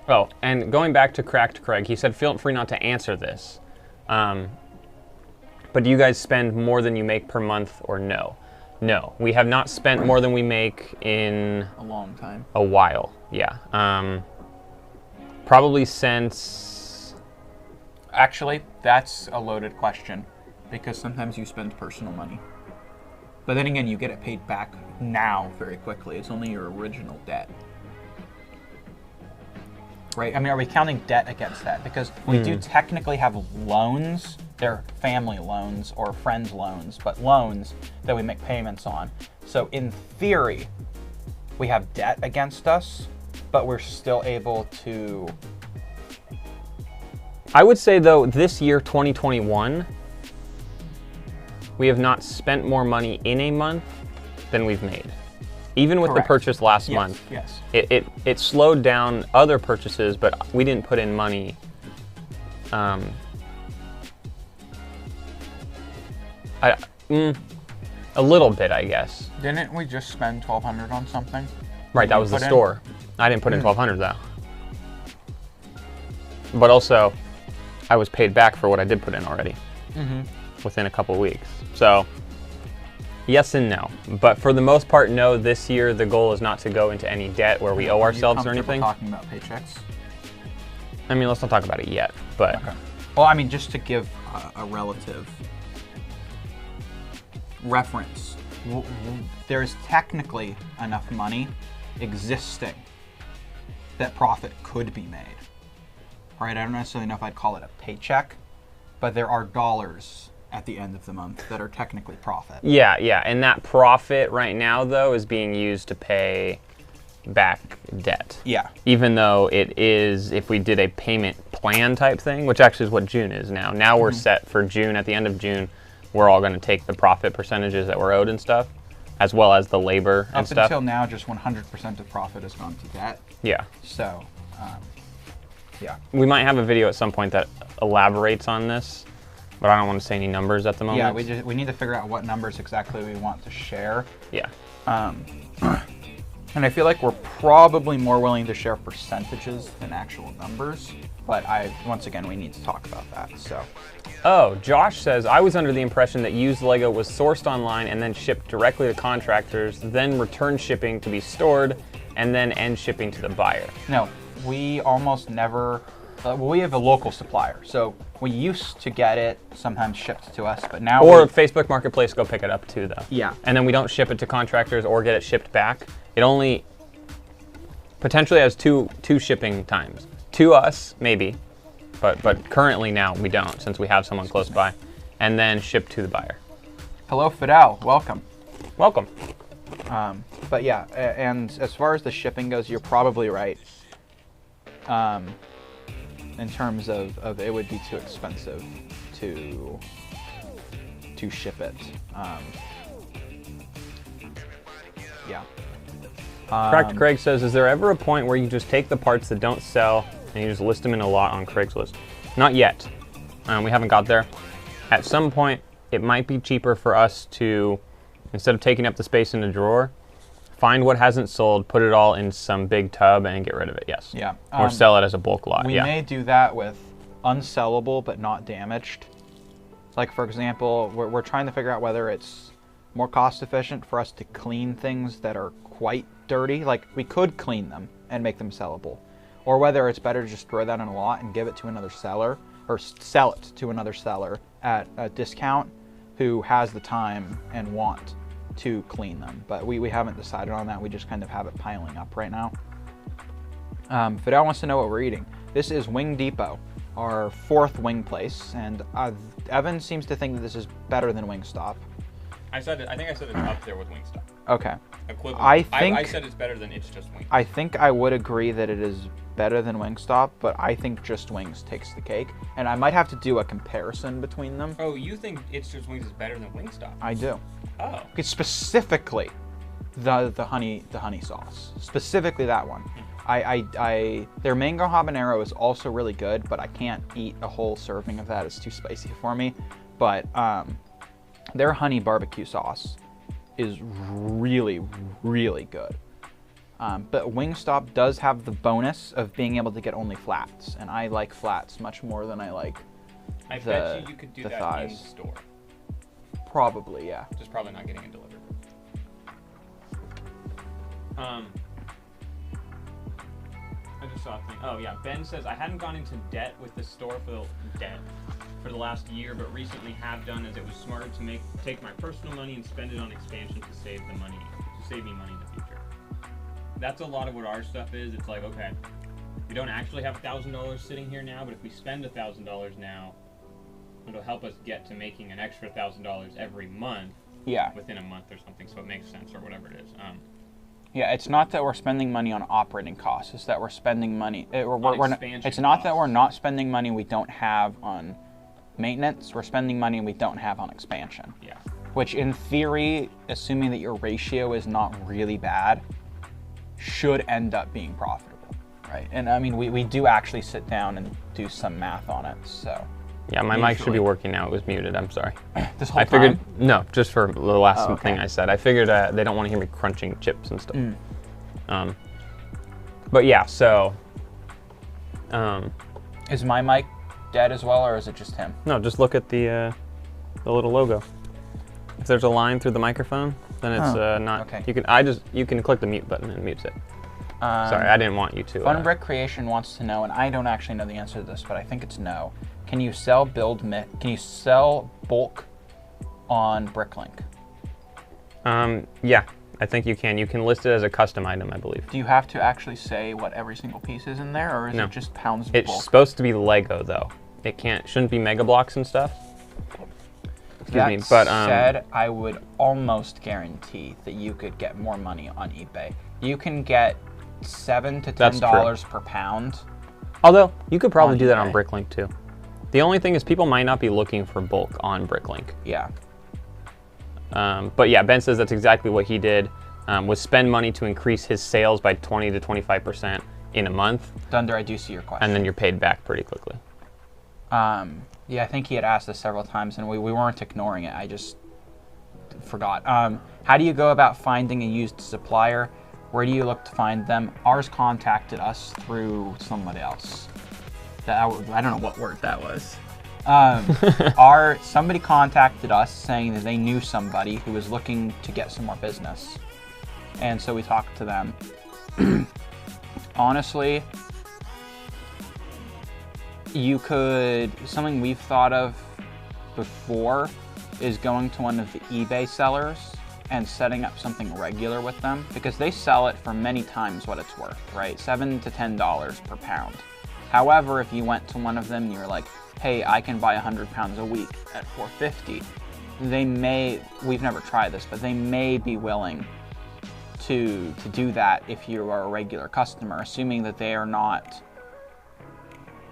Oh, and going back to Cracked Craig, he said, feel free not to answer this. But do you guys spend more than you make per month or no? No, we have not spent more than we make in a long time. A while, yeah. Probably since... Actually, that's a loaded question, because sometimes you spend personal money. But then again, you get it paid back now very quickly. It's only your original debt. Right? I mean, are we counting debt against that? Because we do technically have loans. They're family loans or friends loans, but loans that we make payments on. So in theory, we have debt against us, but we're still able to... I would say, though, this year, 2021, we have not spent more money in a month than we've made. Even with Correct. the purchase last month, yes. It slowed down other purchases, but we didn't put in money. A little bit, I guess. Didn't we just spend $1,200 on something? Right, that was the store. I didn't put in $1,200 though. But also, I was paid back for what I did put in already within a couple of weeks. So, yes and no. But for the most part, no. This year, the goal is not to go into any debt where we owe ourselves or anything. Talking about paychecks? I mean, let's not talk about it yet. But okay. Well, I mean, just to give a relative reference, there's technically enough money existing that profit could be made. Right? I don't necessarily know if I'd call it a paycheck, but there are dollars at the end of the month that are technically profit. Yeah, yeah. And that profit right now, though, is being used to pay back debt. Yeah. Even though it is, if we did a payment plan type thing, which actually is what June is now. Now we're set for June. At the end of June, we're all going to take the profit percentages that we're owed and stuff, as well as the labor and stuff. Up until now, just 100% of profit has gone to debt. Yeah. So, yeah. We might have a video at some point that elaborates on this, but I don't want to say any numbers at the moment. Yeah, we need to figure out what numbers exactly we want to share. Yeah. And I feel like we're probably more willing to share percentages than actual numbers, but once again, we need to talk about that, so. Oh, Josh says, I was under the impression that used Lego was sourced online and then shipped directly to contractors, then return shipping to be stored, and then end shipping to the buyer. No, we almost never, we have a local supplier, so we used to get it sometimes shipped to us, but now Or Facebook Marketplace, go pick it up too, though. Yeah. And then we don't ship it to contractors or get it shipped back. It only, potentially has two shipping times. To us, maybe, but currently now we don't, since we have someone close by, and then ship to the buyer. Hello, Fidel. Welcome. Welcome. But yeah, and as far as the shipping goes, you're probably right. In terms of it would be too expensive to ship it. Yeah. Cracked Craig says, is there ever a point where you just take the parts that don't sell and you just list them in a lot on Craigslist? Not yet. We haven't got there. At some point, it might be cheaper for us to, instead of taking up the space in a drawer, find what hasn't sold, put it all in some big tub, and get rid of it, yes. Yeah. Or sell it as a bulk lot, We may do that with unsellable but not damaged. Like, for example, we're trying to figure out whether it's more cost efficient for us to clean things that are quite dirty. Like, we could clean them and make them sellable. Or whether it's better to just throw that in a lot and give it to another seller, or sell it to another seller at a discount who has the time and want to clean them. But we haven't decided on that. We just kind of have it piling up right now. Fidel wants to know what we're eating. This is Wing Depot, our 4th wing place, and Evan seems to think that this is better than Wingstop. I think I said it's up there with Wingstop. Okay. Equivalent. I said it's better than It's Just Wings. I think I would agree that it is better than Wingstop, but I think Just Wings takes the cake, and I might have to do a comparison between them. Oh, you think It's Just Wings is better than Wingstop? I do. Oh. It's specifically the honey sauce. Specifically that one. Their mango habanero is also really good, but I can't eat a whole serving of that. It's too spicy for me. But their honey barbecue sauce is really, really good. But Wingstop does have the bonus of being able to get only flats, and I like flats much more than I like I bet you could do that thighs. in the store. Probably, yeah. Just probably not getting it delivered. I just saw a thing. Oh yeah, Ben says I hadn't gone into debt with the store for the last year, but recently have done, as it was smarter to take my personal money and spend it on expansion to save me money in the future. That's a lot of what our stuff is. It's like, okay, we don't actually have $1,000 sitting here now, but if we spend $1,000 now, it'll help us get to making an extra $1,000 every month. Yeah. Within a month or something, so it makes sense, or whatever it is. Yeah, it's not that we're spending money on operating costs. It's that we're spending money. It's not that we're not spending money we don't have on maintenance. We're spending money we don't have on expansion. Yeah. Which, in theory, assuming that your ratio is not really bad, should end up being profitable, right? And I mean, we do actually sit down and do some math on it. So. Yeah, my mic should be working now. It was muted. I'm sorry. This whole I figured time? no, just for the last thing I said. I figured they don't want to hear me crunching chips and stuff. But yeah, so. Is my mic dead as well, or is it just him? No, just look at the little logo. If there's a line through the microphone, then it's not. Okay. You can click the mute button and it mutes it. Sorry, I didn't want you to. Fun Brick Creation wants to know, and I don't actually know the answer to this, but I think it's no. Can you sell bulk on BrickLink? Yeah, I think you can. You can list it as a custom item, I believe. Do you have to actually say what every single piece is in there, or is it just pounds of bulk? It's supposed to be Lego though. It shouldn't be Mega Blocks and stuff. Excuse me, but said, I would almost guarantee that you could get more money on eBay. You can get $7 to $10 per pound. Although you could probably do that on BrickLink too. The only thing is people might not be looking for bulk on BrickLink. Yeah. But yeah, Ben says that's exactly what he did. Was spend money to increase his sales by 20 to 25% in a month. Thunder, I do see your question. And then you're paid back pretty quickly. Yeah, I think he had asked this several times, and we weren't ignoring it. I just forgot. How do you go about finding a used supplier? Where do you look to find them? Ours contacted us through somebody else. I don't know what word that was. Somebody contacted us saying that they knew somebody who was looking to get some more business. And so we talked to them. Honestly, something we've thought of before is going to one of the eBay sellers and setting up something regular with them, because they sell it for many times what it's worth, right? $7 to $10 per pound. However, if you went to one of them and you're like, hey, I can buy 100 pounds a week at $4.50, they may, we've never tried this, but they may be willing to do that if you are a regular customer, assuming that they are not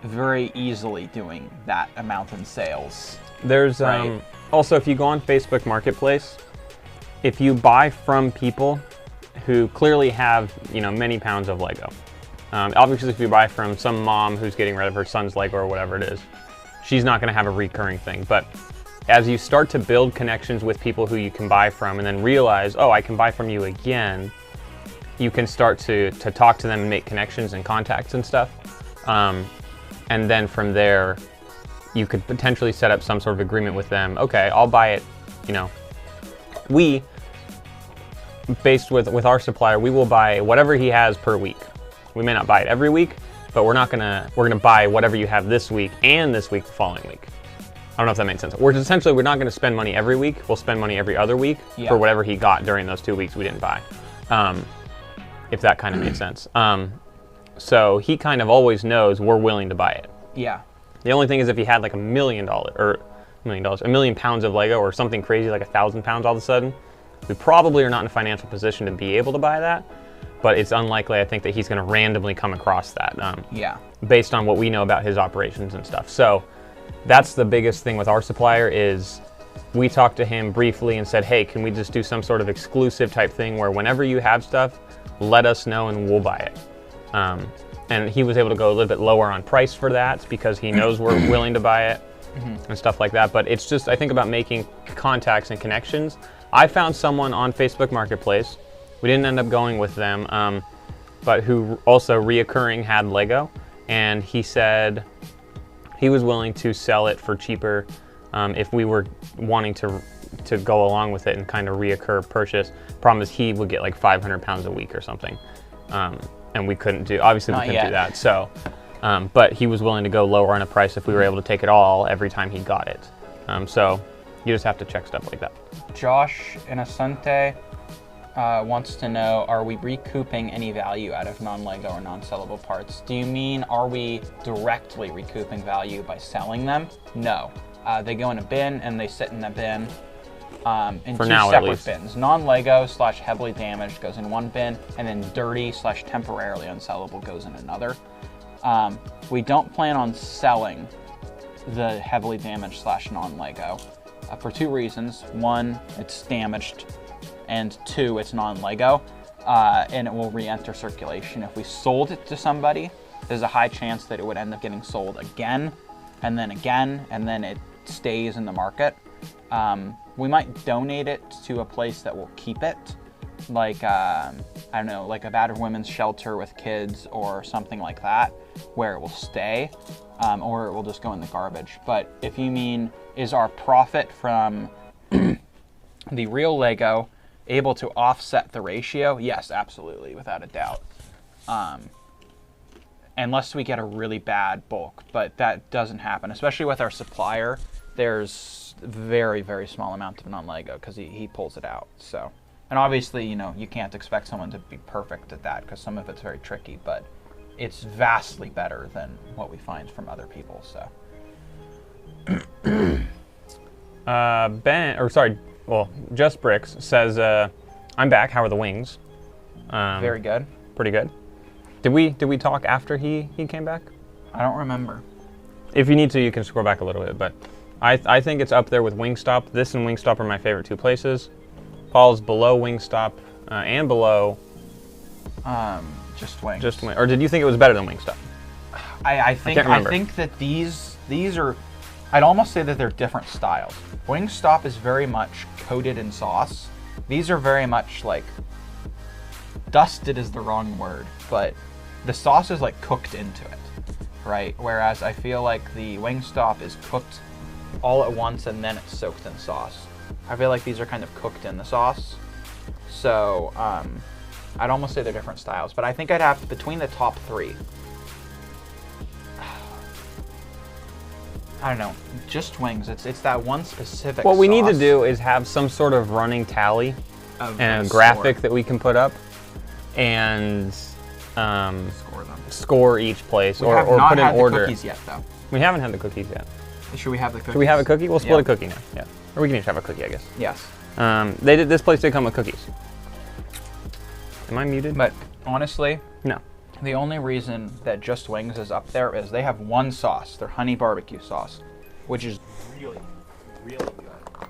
very easily doing that amount in sales. There's right? Also, if you go on Facebook Marketplace, if you buy from people who clearly have, you know, many pounds of Lego, obviously if you buy from some mom who's getting rid of her son's Lego or whatever it is, she's not going to have a recurring thing. But as you start to build connections with people who you can buy from and then realize, oh, I can buy from you again, you can start to talk to them and make connections and contacts and stuff. And then from there, you could potentially set up some sort of agreement with them. Okay, I'll buy it, you know, we, based with our supplier, we will buy whatever he has per week. We may not buy it every week, but we're gonna buy whatever you have this week and this week the following week. I don't know if that makes sense. We're not gonna spend money every week. We'll spend money every other week for whatever he got during those 2 weeks we didn't buy. If that kind of makes sense. So he kind of always knows we're willing to buy it. Yeah. The only thing is if he had like $1 million or $1 million pounds of Lego or something crazy like 1,000 pounds all of a sudden, we probably are not in a financial position to be able to buy that. But it's unlikely, I think, that he's going to randomly come across that. Based on what we know about his operations and stuff. So that's the biggest thing with our supplier is we talked to him briefly and said, hey, can we just do some sort of exclusive type thing where whenever you have stuff, let us know and we'll buy it. And he was able to go a little bit lower on price for that because he knows we're willing to buy it and stuff like that. But it's just, I think about making contacts and connections. I found someone on Facebook Marketplace. We didn't end up going with them, but who also reoccurring had Lego. And he said he was willing to sell it for cheaper if we were wanting to go along with it and kind of reoccur purchase. Problem is he would get like 500 pounds a week or something. And we couldn't do, obviously we couldn't do that. So, but he was willing to go lower on a price if we were able to take it all every time he got it. So you just have to check stuff like that. Josh Innocente wants to know, are we recouping any value out of non-Lego or non-sellable parts? Do you mean, are we directly recouping value by selling them? No. They go in a bin and they sit in a bin. In For two now, separate bins. Non-Lego / heavily damaged goes in one bin, and then dirty / temporarily unsellable goes in another. We don't plan on selling the heavily damaged / non-Lego for two reasons. One, it's damaged, and two, it's non-Lego, and it will re-enter circulation. If we sold it to somebody, there's a high chance that it would end up getting sold again, and then it stays in the market. We might donate it to a place that will keep it, like, I don't know, like a battered women's shelter with kids or something like that, where it will stay, or it will just go in the garbage. But if you mean, is our profit from the real Lego able to offset the ratio? Yes, absolutely, without a doubt. Unless we get a really bad bulk, but that doesn't happen, especially with our supplier. There's very, very small amount of non-Lego because he pulls it out. So, and obviously, you know, you can't expect someone to be perfect at that because some of it's very tricky, but it's vastly better than what we find from other people. So, Just Bricks says, I'm back. How are the wings? very good. Pretty good. Did we talk after he came back? I don't remember. If you need to, you can scroll back a little bit, but I think it's up there with Wingstop. This and Wingstop are my favorite two places. Paul's below Wingstop and below Just Wings. Just Wing. Or did you think it was better than Wingstop? I think that these are, I'd almost say that they're different styles. Wingstop is very much coated in sauce. These are very much like, dusted is the wrong word, but the sauce is like cooked into it, right? Whereas I feel like the Wingstop is cooked all at once and then it's soaked in sauce. I feel like these are kind of cooked in the sauce. So I'd almost say they're different styles, but I think I'd have between the top three. I don't know, Just Wings. It's that one specific What we need to sauce. do is have some sort of running tally and a graphic that we can put up, and score them. Score each place, We or have not put in had order. the cookies yet, though. We haven't had the cookies yet. Should we have the cookies? Should we have a cookie? We'll split Yeah. a cookie now. Yeah, or we can each have a cookie, I guess. Yes. This place did come with cookies. Am I muted? But honestly, No. the only reason that Just Wings is up there is they have one sauce, their honey barbecue sauce, which is really, really good.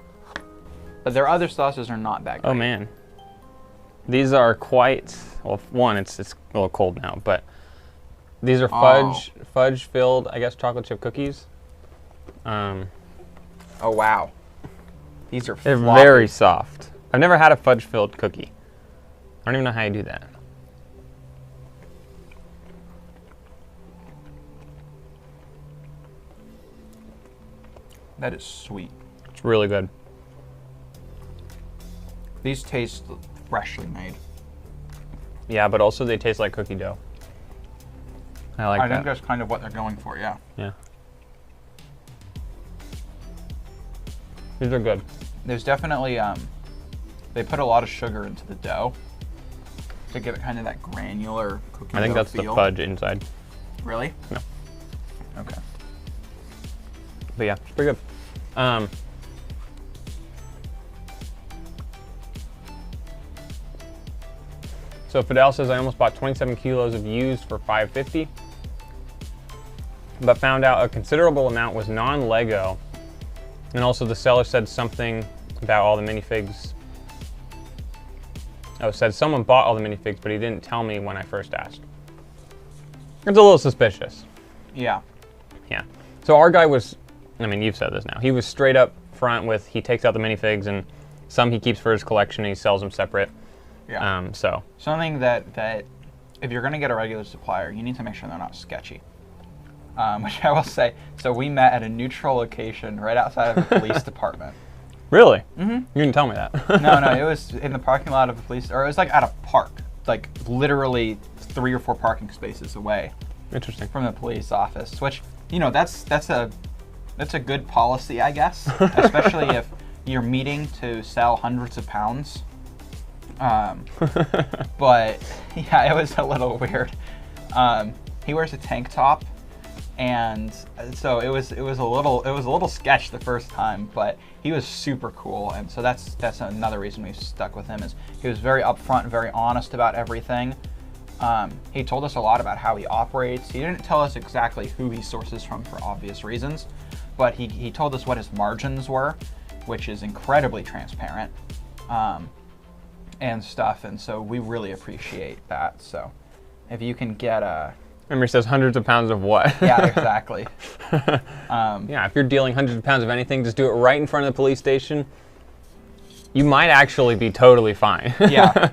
But their other sauces are not that great. Oh man. These are quite, well, one, it's a little cold now, but these are fudge filled, I guess, chocolate chip cookies. Oh wow. These are They're floppy. very soft. I've never had a fudge filled cookie. I don't even know how you do that. That is sweet. It's really good. These taste freshly made. Yeah, but also they taste like cookie dough. I like I that. think that's kind of what they're going for, yeah. Yeah. These are good. There's definitely, they put a lot of sugar into the dough to give it kind of that granular cookie dough I think that's feel. the fudge inside. Really? No. Okay. But yeah, it's pretty good. So Fidel says, I almost bought 27 kilos of used for $5.50, but found out a considerable amount was non-Lego. And also the seller said something about all the minifigs. Oh, it said someone bought all the minifigs, but he didn't tell me when I first asked. It's a little suspicious. Yeah. Yeah. So our guy was, I mean, you've said this now. He was straight up front with, he takes out the minifigs and some he keeps for his collection and he sells them separate. Yeah. So. Something that if you're going to get a regular supplier, you need to make sure they're not sketchy. Which I will say, so we met at a neutral location right outside of the police department. Really? Mm-hmm. You didn't tell me that. No, it was in the parking lot of the police, or it was like at a park, like literally 3 or 4 parking spaces away. Interesting. From the police office, which, you know, that's a good policy, I guess, especially if you're meeting to sell hundreds of pounds. But yeah, it was a little weird. He wears a tank top, and so it was a little sketch the first time, but he was super cool, and so that's another reason we stuck with him, is he was very upfront and very honest about everything. He told us a lot about how he operates. He didn't tell us exactly who he sources from for obvious reasons, but he told us what his margins were, which is incredibly transparent, and stuff, and so we really appreciate that. So if you can get a... Remember, he says hundreds of pounds of what? Yeah, exactly. Yeah, if you're dealing hundreds of pounds of anything, just do it right in front of the police station. You might actually be totally fine. Yeah.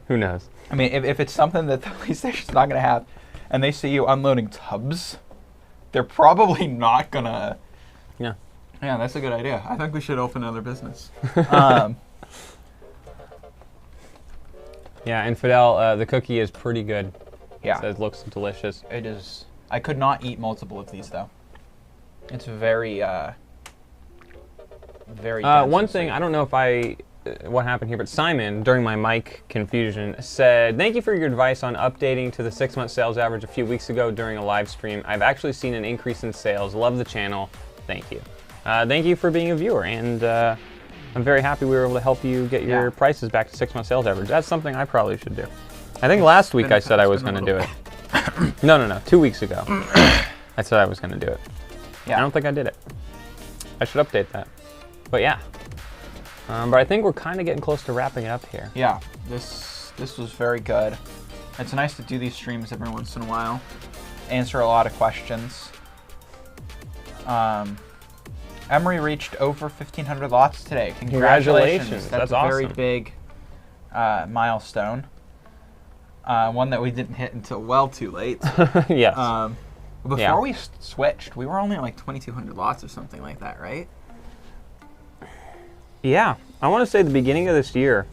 Who knows? I mean, if it's something that the police station's not going to have, and they see you unloading tubs, they're probably not going to... Yeah. Yeah, that's a good idea. I think we should open another business. Yeah, and Fidel, the cookie is pretty good. Yeah. It looks delicious. It is. I could not eat multiple of these, though. It's very, very dense One and thing, sweet. I don't know if what happened here, but Simon, during my mic confusion, said, thank you for your advice on updating to the 6-month sales average a few weeks ago during a live stream. I've actually seen an increase in sales. Love the channel. Thank you. Thank you for being a viewer, and I'm very happy we were able to help you get your prices back to 6-month sales average. That's something I probably should do. I think last week I said I was going to do it. No. 2 weeks ago. I said I was going to do it. Yeah. I don't think I did it. I should update that. But yeah. But I think we're kind of getting close to wrapping it up here. Yeah, this was very good. It's nice to do these streams every once in a while. Answer a lot of questions. Emery reached over 1,500 lots today. Congratulations. That's a awesome. very big milestone. One that we didn't hit until well too late. Yes. Before we switched, we were only at like 2,200 lots or something like that, right? Yeah. I want to say the beginning of this year.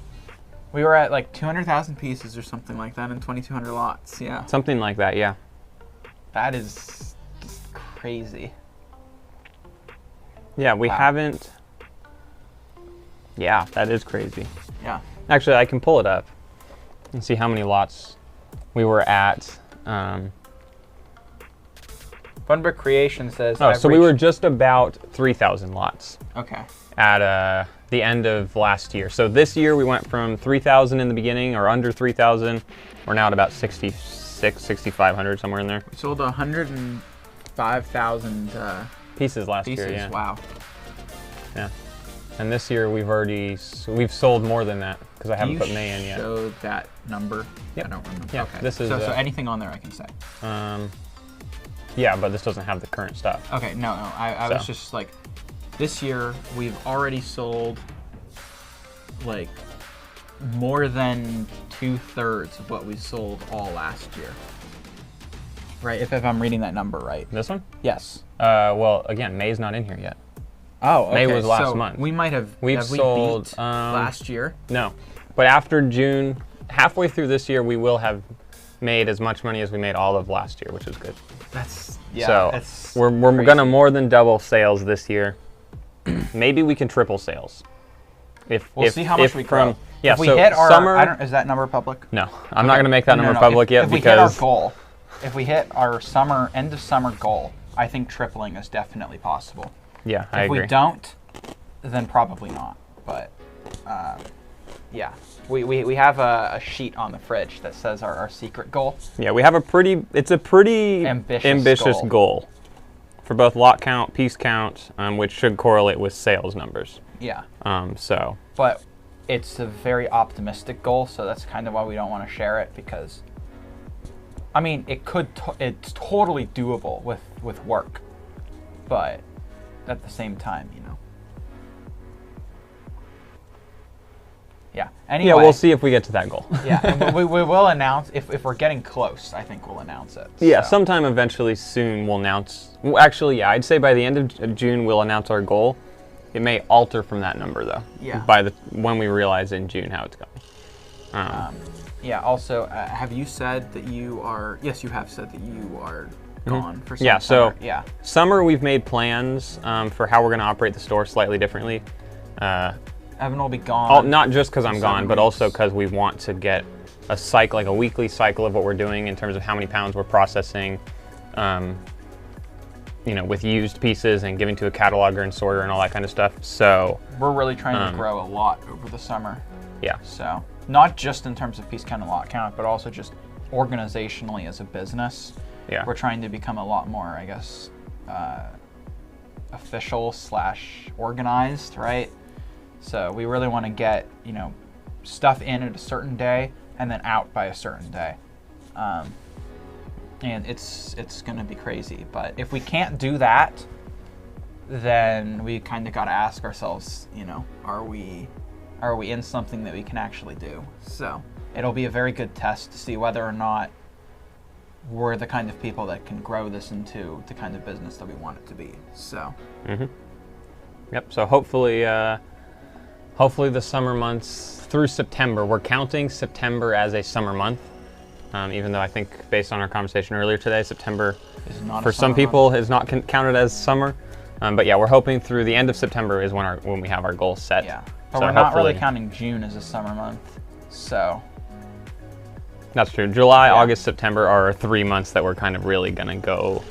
We were at like 200,000 pieces or something like that in 2,200 lots, yeah. Something like that, yeah. That is just crazy. Yeah, we haven't... Yeah, that is crazy. Yeah. Actually, I can pull it up and see how many lots we were at. Funbrick Creation says. Oh, so we were just about 3,000 lots. Okay. At the end of last year. So this year we went from 3,000 in the beginning, or under 3,000. We're now at about 6,500, somewhere in there. We sold 105,000 pieces last pieces. year. Yeah. Wow. Yeah. And this year we've sold more than that because I haven't put May in yet. Show that number. Yep. I don't remember. Yeah. Okay. This is so anything on there I can say. Yeah, but this doesn't have the current stuff. Okay. No. I was just like, this year we've already sold like more than 2/3 of what we sold all last year. Right. If I'm reading that number right. This one? Yes. Well, again, May's not in here yet. Oh, okay. May was last so month. We might have. We've sold beat last year. No, but after June, halfway through this year, we will have made as much money as we made all of last year, which is good. That's So we're gonna more than double sales this year. Maybe we can triple sales. We'll see how much we grow. Yeah, if we so hit our summer. is that number public? No, I'm not gonna make that number public yet if because we hit our goal, if we hit our end of summer goal, I think tripling is definitely possible. Yeah, I agree. If we don't, then probably not. But yeah, we have a sheet on the fridge that says our secret goal. Yeah, we have a pretty ambitious goal for both lot count, piece count, which should correlate with sales numbers. Yeah. But it's a very optimistic goal, so that's kind of why we don't want to share it, because I mean, it's totally doable with work, but at the same time, you know. Yeah. Anyway. Yeah, we'll see if we get to that goal. Yeah, and we will announce if we're getting close. I think we'll announce it. Yeah, so. sometime eventually soon we'll announce. Well, actually, yeah, I'd say by the end of June we'll announce our goal. It may alter from that number though. Yeah. When we realize in June how it's going. Yeah. Also, have you said that you are? Yes, you have said that you are gone for some Yeah. summer. So summer we've made plans for how we're going to operate the store slightly differently. Evan will be gone. Not just because I'm gone, but also because we want to get a cycle, like a weekly cycle of what we're doing in terms of how many pounds we're processing. You know, with used pieces and giving to a cataloger and sorter and all that kind of stuff. So we're really trying to grow a lot over the summer. Yeah. So not just in terms of piece count and lot count, but also just organizationally as a business. Yeah. We're trying to become a lot more, I guess, official / organized, right? So we really want to get, you know, stuff in at a certain day and then out by a certain day. And it's going to be crazy. But if we can't do that, then we kind of got to ask ourselves, you know, are we in something that we can actually do? So it'll be a very good test to see whether or not we're the kind of people that can grow this into the kind of business that we want it to be. So. Yep. So hopefully the summer months through September. We're counting September as a summer month. Even though I think, based on our conversation earlier today, September for some people is not counted as summer. But yeah, we're hoping through the end of September is when we have our goals set. Yeah, but so we're not really counting June as a summer month. So that's true. July, August, September are our 3 months that we're kind of really gonna go.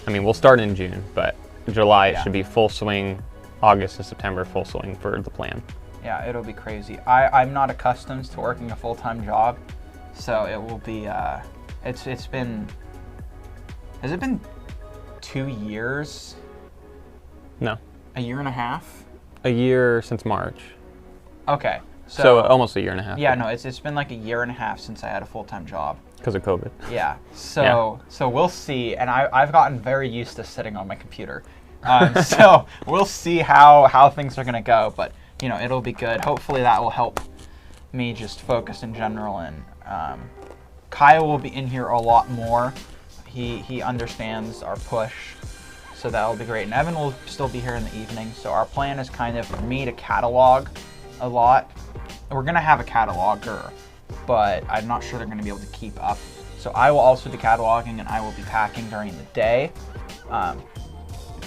I mean, we'll start in June, but July should be full swing. August to September, full swing for the plan. Yeah, it'll be crazy. I'm not accustomed to working a full-time job. So it will be, it's been, has it been 2 years? No. A year and a half? A year since March. Okay. So almost a year and a half. Yeah, no, it's been like a year and a half since I had a full-time job. Because of COVID. Yeah. So we'll see, and I've gotten very used to sitting on my computer. So we'll see how things are gonna go, but you know, it'll be good. Hopefully that will help me just focus in general, and Kyle will be in here a lot more. He understands our push, so that'll be great. And Evan will still be here in the evening. So our plan is kind of for me to catalog a lot. We're gonna have a cataloger, but I'm not sure they're gonna be able to keep up. So I will also be cataloging, and I will be packing during the day,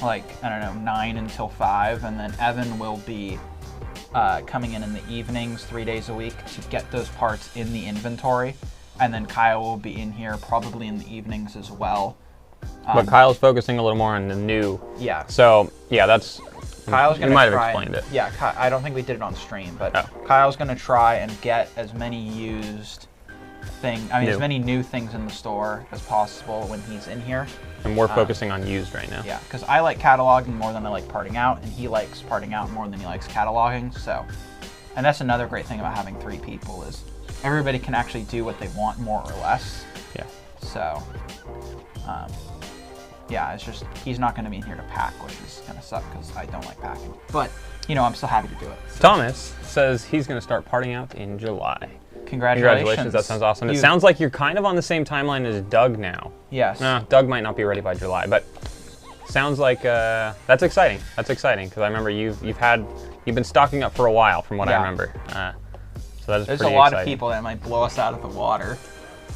like I don't know, 9 until 5, and then Evan will be coming in the evenings 3 days a week to get those parts in the inventory. And then Kyle will be in here probably in the evenings as well. But Kyle's focusing a little more on the new. Yeah. So, yeah, that's... Kyle's going to try... You might have explained it. Yeah, I don't think we did it on stream, but Oh. Kyle's going to try and get as many used things, as many new things in the store as possible when he's in here. And we're focusing on used right now. Yeah, because I like cataloging more than I like parting out, and he likes parting out more than he likes cataloging, so... And that's another great thing about having 3 people is everybody can actually do what they want more or less. Yeah. So, yeah, it's just, he's not going to be in here to pack, which is going to suck because I don't like packing. But, I'm still happy to do it. So. Thomas says he's going to start parting out in July. Congratulations. That sounds awesome. It sounds like you're kind of on the same timeline as Doug now. Yes. Doug might not be ready by July, but sounds like that's exciting. That's exciting because I remember you've been stocking up for a while from what I remember. So that is There's pretty a lot exciting. of people that might blow us out of the water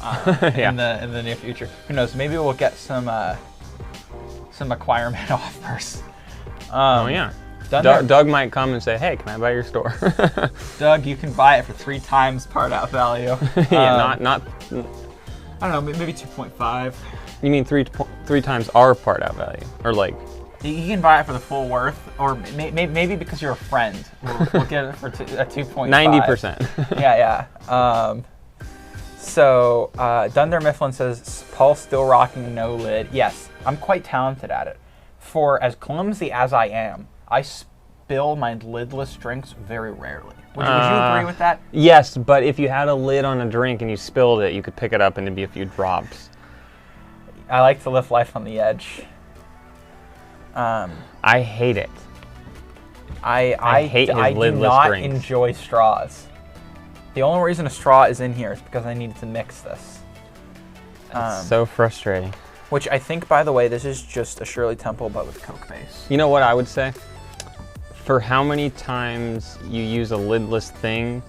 yeah. in the near future. Who knows? Maybe we'll get some acquirement offers. Oh yeah. Doug might come and say, "Hey, can I buy your store?" Doug, you can buy it for 3 times part out value. Yeah, not. I don't know, maybe 2.5. You mean three times our part out value, or like? You can buy it for the full worth, or maybe because you're a friend, we'll get it for a 2.5. 90%. Yeah. So Dunder Mifflin says Paul's still rocking no lid. Yes, I'm quite talented at it. For as clumsy as I am, I spill my lidless drinks very rarely. Would you agree with that? Yes, but if you had a lid on a drink and you spilled it, you could pick it up and it'd be a few drops. I like to live life on the edge. I hate it. I hate his I do lidless not drinks. enjoy straws. The only reason a straw is in here is because I needed to mix this. It's so frustrating. Which I think, by the way, this is just a Shirley Temple, but with Coke base. You know what I would say? For how many times you use a lidless thing,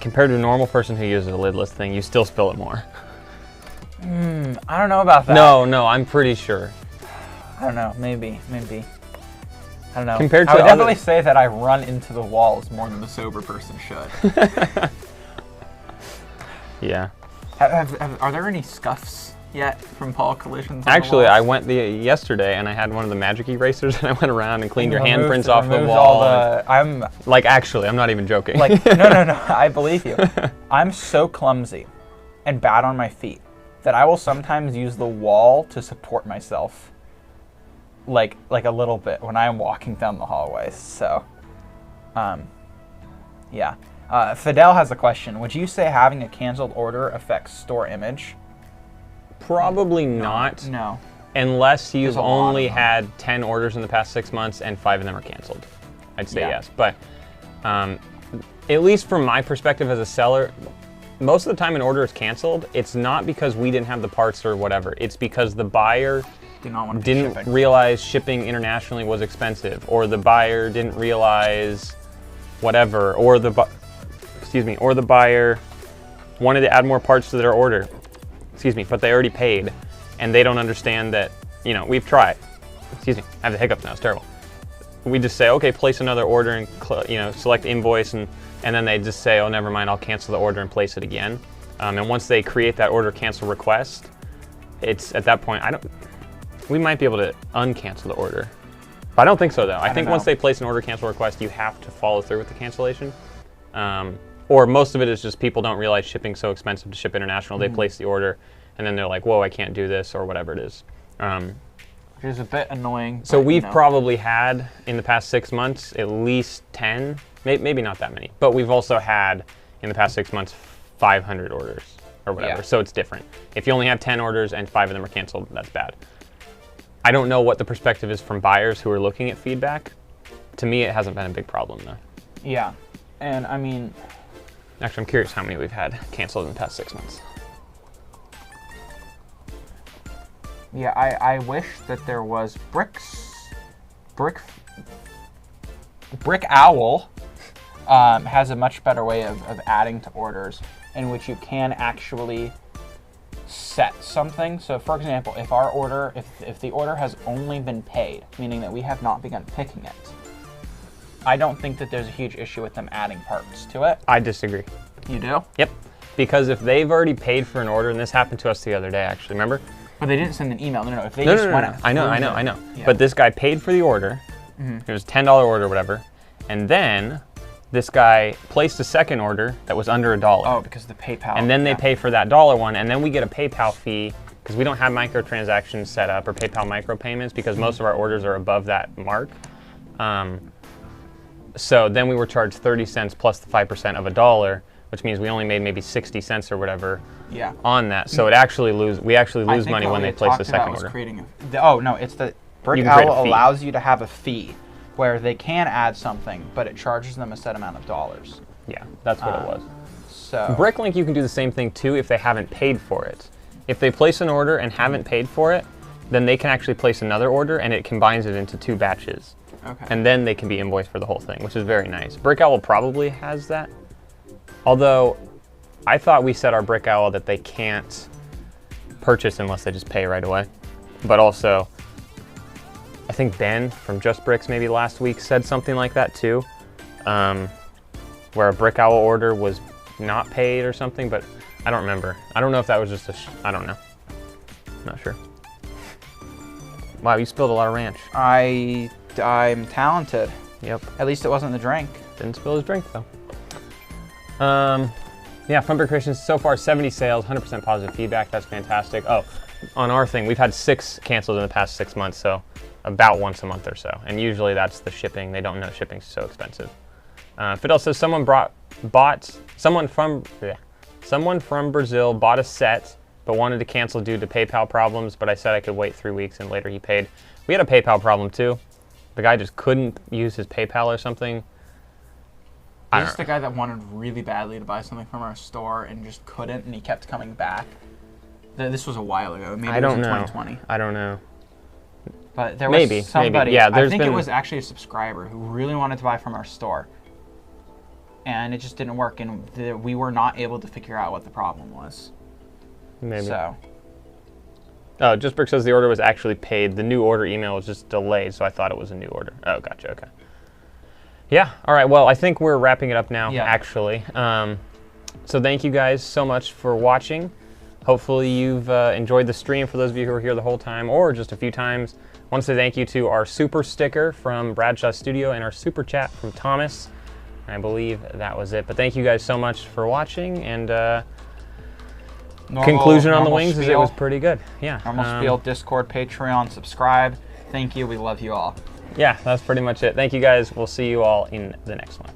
compared to a normal person who uses a lidless thing, you still spill it more. I don't know about that. No, I'm pretty sure. I don't know. Maybe. I don't know. Compared to I would other- definitely say that I run into the walls more than the sober person should. Yeah. Are there any scuffs yet from Paul collisions? On Actually, the I walls? went yesterday and I had one of the magic erasers and I went around and cleaned your Removed- handprints off the removed wall. I'm Like, actually, I'm not even joking. like no. I believe you. I'm so clumsy and bad on my feet that I will sometimes use the wall to support myself. Like a little bit when I am walking down the hallways. So, yeah. Fidel has a question. Would you say having a canceled order affects store image? Probably not. No. Unless There's you've a lot only of them. had 10 orders in the past 6 months and 5 of them are canceled. I'd say Yeah. yes. But at least from my perspective as a seller, most of the time an order is canceled, it's not because we didn't have the parts or whatever. It's because the buyer Do not want to pay didn't shipping. realize shipping internationally was expensive, or the buyer didn't realize whatever, or the buyer wanted to add more parts to their order. But they already paid, and they don't understand that, we've tried. I have the hiccups now, it's terrible. We just say, okay, place another order and, select invoice, and then they just say, oh, never mind, I'll cancel the order and place it again. And once they create that order cancel request, it's at that point, we might be able to uncancel the order. But I don't think so, though. I think once they place an order cancel request, you have to follow through with the cancellation. Or most of it is just people don't realize shipping's so expensive to ship international. They place the order, and then they're like, whoa, I can't do this, or whatever it is. Which is a bit annoying. So but, we've probably had, in the past 6 months, at least 10, maybe not that many, but we've also had, in the past 6 months, 500 orders, or whatever. Yeah. So it's different. If you only have 10 orders and 5 of them are canceled, that's bad. I don't know what the perspective is from buyers who are looking at feedback. To me, it hasn't been a big problem, though. Yeah. And, I mean... Actually, I'm curious how many we've had canceled in the past 6 months. Yeah, I wish that there was Brick Owl has a much better way of adding to orders in which you can actually set something. So for example, if our order, if the order has only been paid, meaning that we have not begun picking it, I don't think that there's a huge issue with them adding parts to it. I disagree. You do? Yep. Because if they've already paid for an order, and this happened to us the other day, actually, remember? But they didn't send an email. No. If they No, just no, went no, out. I know. Yeah. But this guy paid for the order. It was a $10 order or whatever. And then this guy placed a second order that was under $1. Oh, because of the PayPal. And then they pay for that $1 one, and then we get a PayPal fee because we don't have microtransactions set up or PayPal micropayments because most of our orders are above that mark. So then we were charged 30 cents plus the 5% of $1, which means we only made maybe 60 cents or whatever on that. So we actually lose money when they place the second order. It's that BrickLink allows you to have a fee where they can add something, but it charges them a set amount of dollars. Yeah, that's what it was. So BrickLink, you can do the same thing too if they haven't paid for it. If they place an order and haven't paid for it, then they can actually place another order and it combines it into 2 batches. Okay. And then they can be invoiced for the whole thing, which is very nice. BrickOwl probably has that. Although I thought we set our BrickOwl that they can't purchase unless they just pay right away. But also, I think Ben from Just Bricks maybe last week said something like that too, where a BrickOwl order was not paid or something, but I don't remember. I don't know if that was just I don't know. I'm not sure. Wow, you spilled a lot of ranch. I'm talented. Yep. At least it wasn't the drink. Didn't spill his drink though. Yeah, Fun Brick Creations, so far 70 sales, 100% positive feedback. That's fantastic. Oh, on our thing, we've had 6 canceled in the past 6 months, so about once a month or so. And usually that's the shipping. They don't know shipping's so expensive. Fidel says someone from Brazil bought a set but wanted to cancel due to PayPal problems, but I said I could wait 3 weeks and later he paid. We had a PayPal problem too. The guy just couldn't use his PayPal or something. Is this the guy that wanted really badly to buy something from our store and just couldn't, and he kept coming back? This was a while ago. Maybe it was in 2020. I don't know. But there was somebody, yeah, I think it was actually a subscriber who really wanted to buy from our store. And it just didn't work, and we were not able to figure out what the problem was. Maybe. So. Oh, Just Brick says the order was actually paid. The new order email was just delayed, so I thought it was a new order. Oh, gotcha, okay. Yeah, all right, well, I think we're wrapping it up now, actually. So thank you guys so much for watching. Hopefully you've enjoyed the stream for those of you who were here the whole time or just a few times. I want to say thank you to our super sticker from Bradshaw Studio and our super chat from Thomas. I believe that was it. But thank you guys so much for watching, and conclusion on the wings is it was pretty good. Yeah. Normal spiel, Discord, Patreon, subscribe. Thank you. We love you all. Yeah, that's pretty much it. Thank you guys. We'll see you all in the next one.